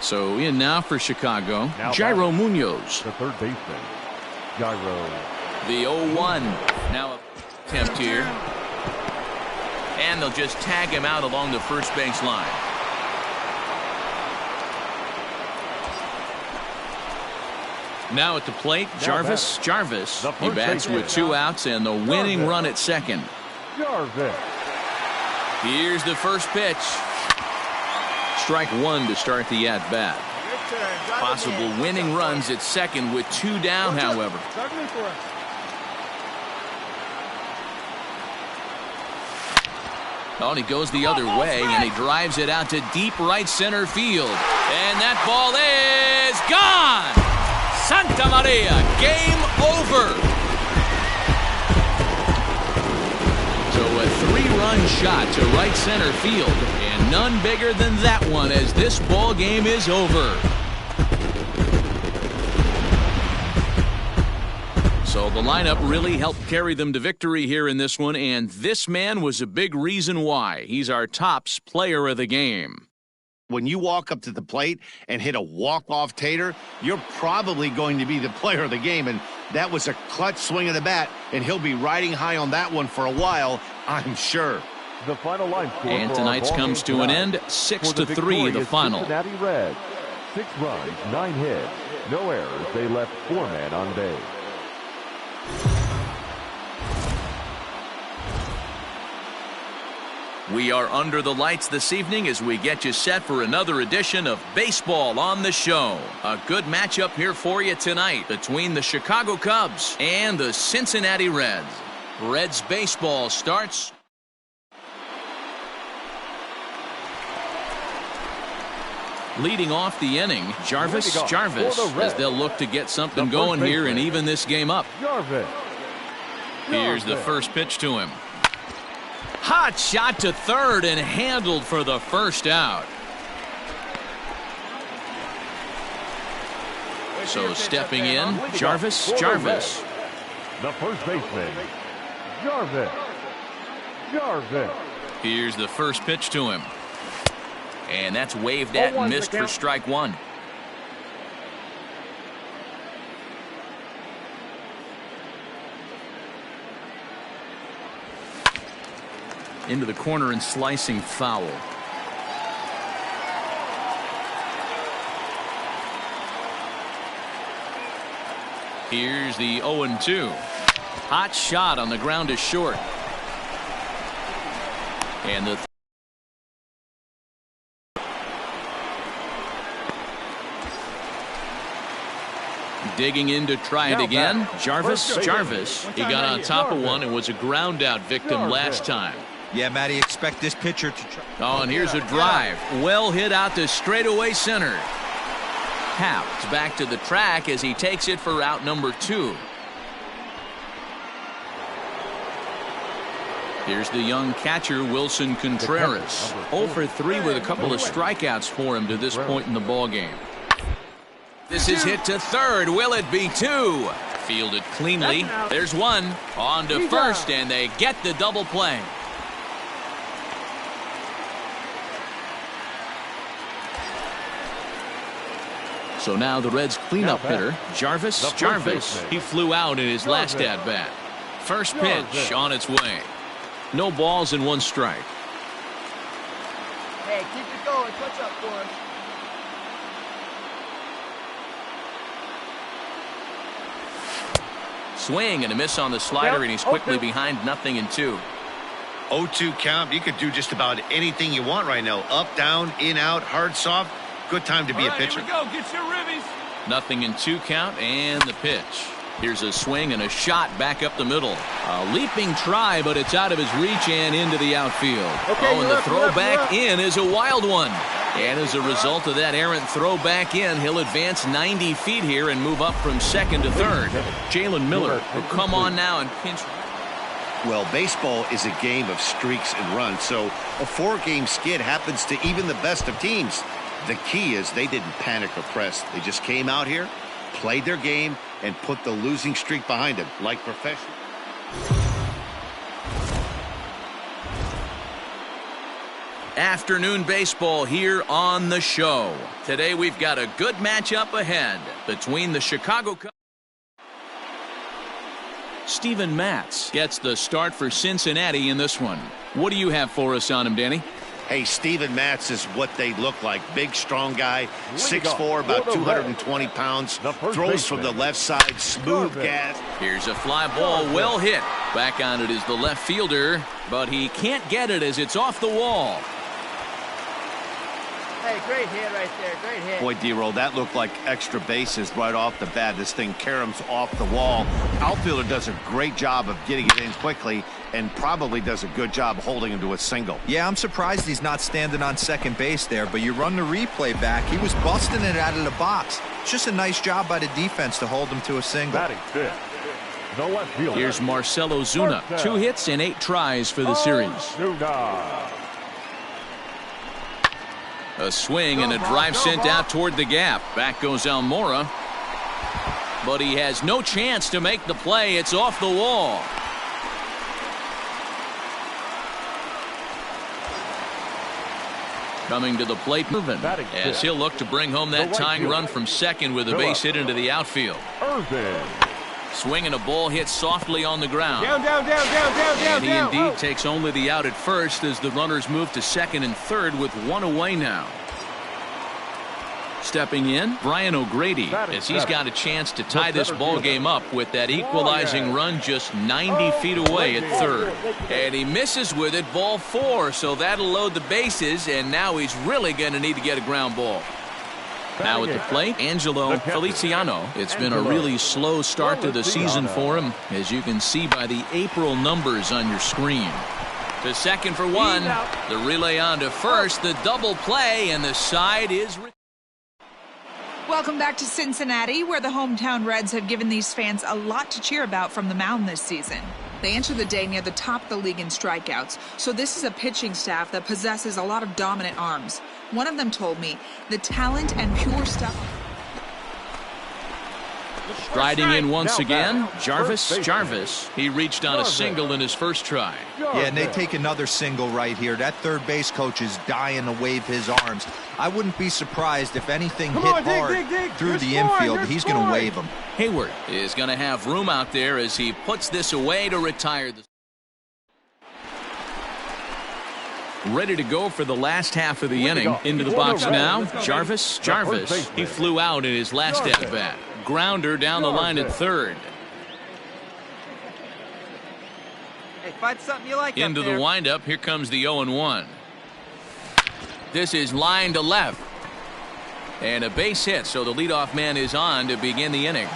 So in now for Chicago, Jairo Munoz. The third baseman, Jairo. The 0-1. Now attempt here. And they'll just tag him out along the first base line. Now at the plate, Jarvis. He bats with 2 outs and the winning run at second. Here's the first pitch. Strike 1 to start the at-bat. Possible winning runs at second with 2 down, however. Oh, and he goes the other way, and he drives it out to deep right center field. And that ball is gone! Santa Maria, game over! So a 3-run shot to right center field, and none bigger than that one as this ball game is over. So the lineup really helped carry them to victory here in this one, and this man was a big reason why. He's our tops player of the game. When you walk up to the plate and hit a walk-off tater, you're probably going to be the player of the game, and that was a clutch swing of the bat, and he'll be riding high on that one for a while, I'm sure. The final line score and for tonight's our comes to an end, 6-3 the final. Cincinnati Reds. 6 runs, 9 hits, no errors. They left 4 men on base. We are under the lights this evening as we get you set for another edition of Baseball on the Show. A good matchup here for you tonight between the Chicago Cubs and the Cincinnati Reds. Reds baseball starts. Leading off the inning, Jarvis as they'll look to get something going here and even this game up. Here's the first pitch to him. Hot shot to third and handled for the first out. So stepping in, Jarvis. The first baseman, Jarvis. Here's the first pitch to him. And that's waved at and missed for strike one. Into the corner and slicing foul. Here's the 0-2. Hot shot on the ground is short. And the digging in to try it again. Jarvis. He got on top of one and was a ground out victim last time. Yeah, Matty, expect this pitcher to try. Oh, and here's a drive. Well hit out to straightaway center. Happ's back to the track as he takes it for out number 2. Here's the young catcher, Wilson Contreras. 0 for 3 with a couple of strikeouts for him to this point in the ballgame. This is hit to third. Will it be 2? Fielded cleanly. There's one. On to first, and they get the double play. So now the Reds cleanup hitter, Jarvis. He flew out in his last at-bat. First pitch on its way. No balls and 1 strike. Hey, keep it going. Touch up for us. Swing and a miss on the slider, and he's quickly behind 0-2. 0-2 count. You could do just about anything you want right now. Up, down, in, out, hard, soft. Good time to be a pitcher. Here we go. Get your ribbies. 0-2 count, and the pitch. Here's a swing and a shot back up the middle. A leaping try, but it's out of his reach and into the outfield. And the throw back in is a wild one. And as a result of that errant throw back in, he'll advance 90 feet here and move up from second to third. Jalen Miller will come on now and pinch. Well, baseball is a game of streaks and runs, so a 4-game skid happens to even the best of teams. The key is they didn't panic or press. They just came out here, played their game, and put the losing streak behind them, like professionals. Afternoon baseball here on the show. Today we've got a good matchup ahead between the Chicago Cubs. Steven Matz gets the start for Cincinnati in this one. What do you have for us on him, Danny? Hey, Steven Matz is what they look like. Big, strong guy, 6'4", about 220 pounds. Throws from the left side, smooth gas. Here's a fly ball, well hit. Back on it is the left fielder, but he can't get it as it's off the wall. Hey, great hit right there. Great hit. Boy, D-Roll, that looked like extra bases right off the bat. This thing caroms off the wall. Outfielder does a great job of getting it in quickly and probably does a good job holding him to a single. Yeah, I'm surprised he's not standing on second base there, but you run the replay back. He was busting it out of the box. It's just a nice job by the defense to hold him to a single. Here's Marcell Ozuna. 2 hits and 8 tries for the series. A swing and a drive sent out toward the gap. Back goes Almora. But he has no chance to make the play. It's off the wall. Coming to the plate, Irvin, as he'll look to bring home that tying run from second with a base hit into the outfield. Irvin. Swinging a ball hit softly on the ground. Down, down, down, down, down, down, And he down. indeed takes only the out at first as the runners move to second and third with one away now. Stepping in, Brian O'Grady, as he's got a chance to tie this ball game up with that equalizing run just 90 feet away at third. And he misses with it, ball 4, so that'll load the bases, and now he's really going to need to get a ground ball. Now at the plate, Angelo Feliciano. It's been a really slow start to the season for him, as you can see by the April numbers on your screen. To second for one, the relay on to first, the double play, and the side is... Welcome back to Cincinnati, where the hometown Reds have given these fans a lot to cheer about from the mound this season. They enter the day near the top of the league in strikeouts, so this is a pitching staff that possesses a lot of dominant arms. One of them told me, the talent and pure stuff. Striding in once again, Jarvis. He reached on a single in his first try. Yeah, and they take another single right here. That third base coach is dying to wave his arms. I wouldn't be surprised if anything hit hard through the infield. He's going to wave them. Hayward is going to have room out there as he puts this away to retire. Ready to go for the last half of the inning. Into the box now, Jarvis. He flew out in his last at-bat. Grounder down the line at third. Hey, find something you like. Into the windup. Here comes the 0-1. This is line to left. And a base hit, so the leadoff man is on to begin the inning.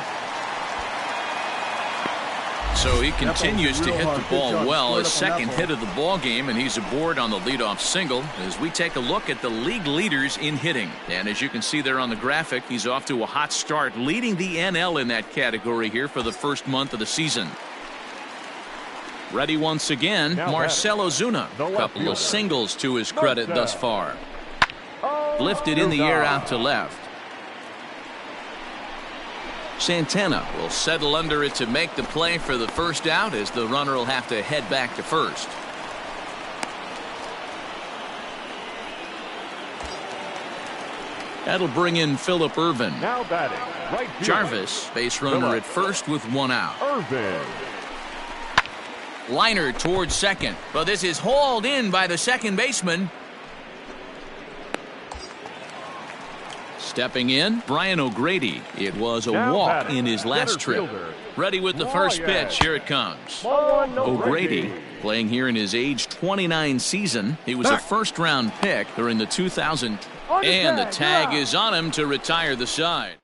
So he continues to hit the ball well. His second hit of the ball game, and he's aboard on the leadoff single as we take a look at the league leaders in hitting. And as you can see there on the graphic, he's off to a hot start, leading the NL in that category here for the first month of the season. Ready once again, Marcell Ozuna. Couple of singles to his credit thus far. Lifted in the air out to left. Santana will settle under it to make the play for the first out as the runner will have to head back to first. That'll bring in Phillip Ervin. Now batting, right field. Jarvis, base runner at first with one out. Ervin. Liner towards second, but this is hauled in by the second baseman. Stepping in, Brian O'Grady. It was a walk in his last trip. Ready with the first pitch. Here it comes. O'Grady playing here in his age 29 season. He was a first-round pick during the 2000. And the tag is on him to retire the side.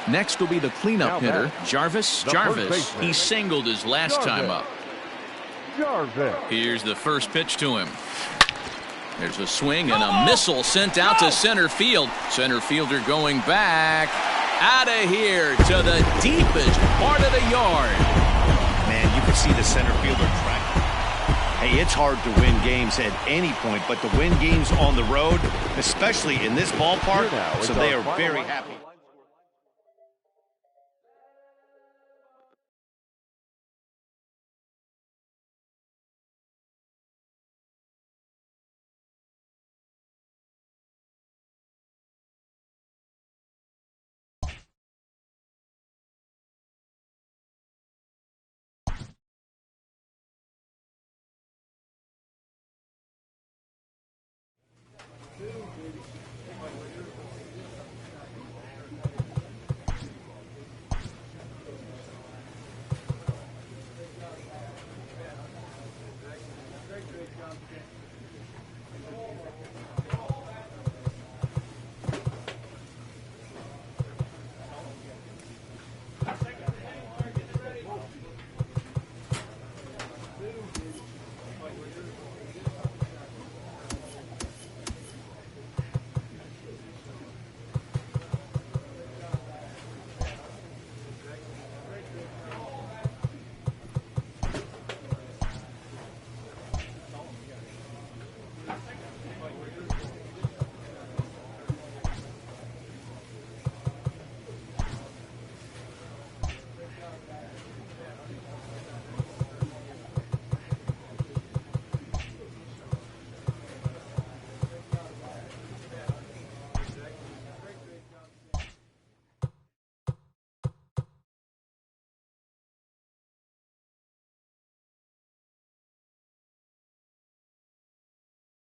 Next will be the cleanup hitter, Jarvis. He singled his last time up. Here's the first pitch to him. There's a swing and a missile sent out to center field. Center fielder going back. Out of here to the deepest part of the yard. Man, you can see the center fielder track. Hey, it's hard to win games at any point, but to win games on the road, especially in this ballpark, so they are very happy.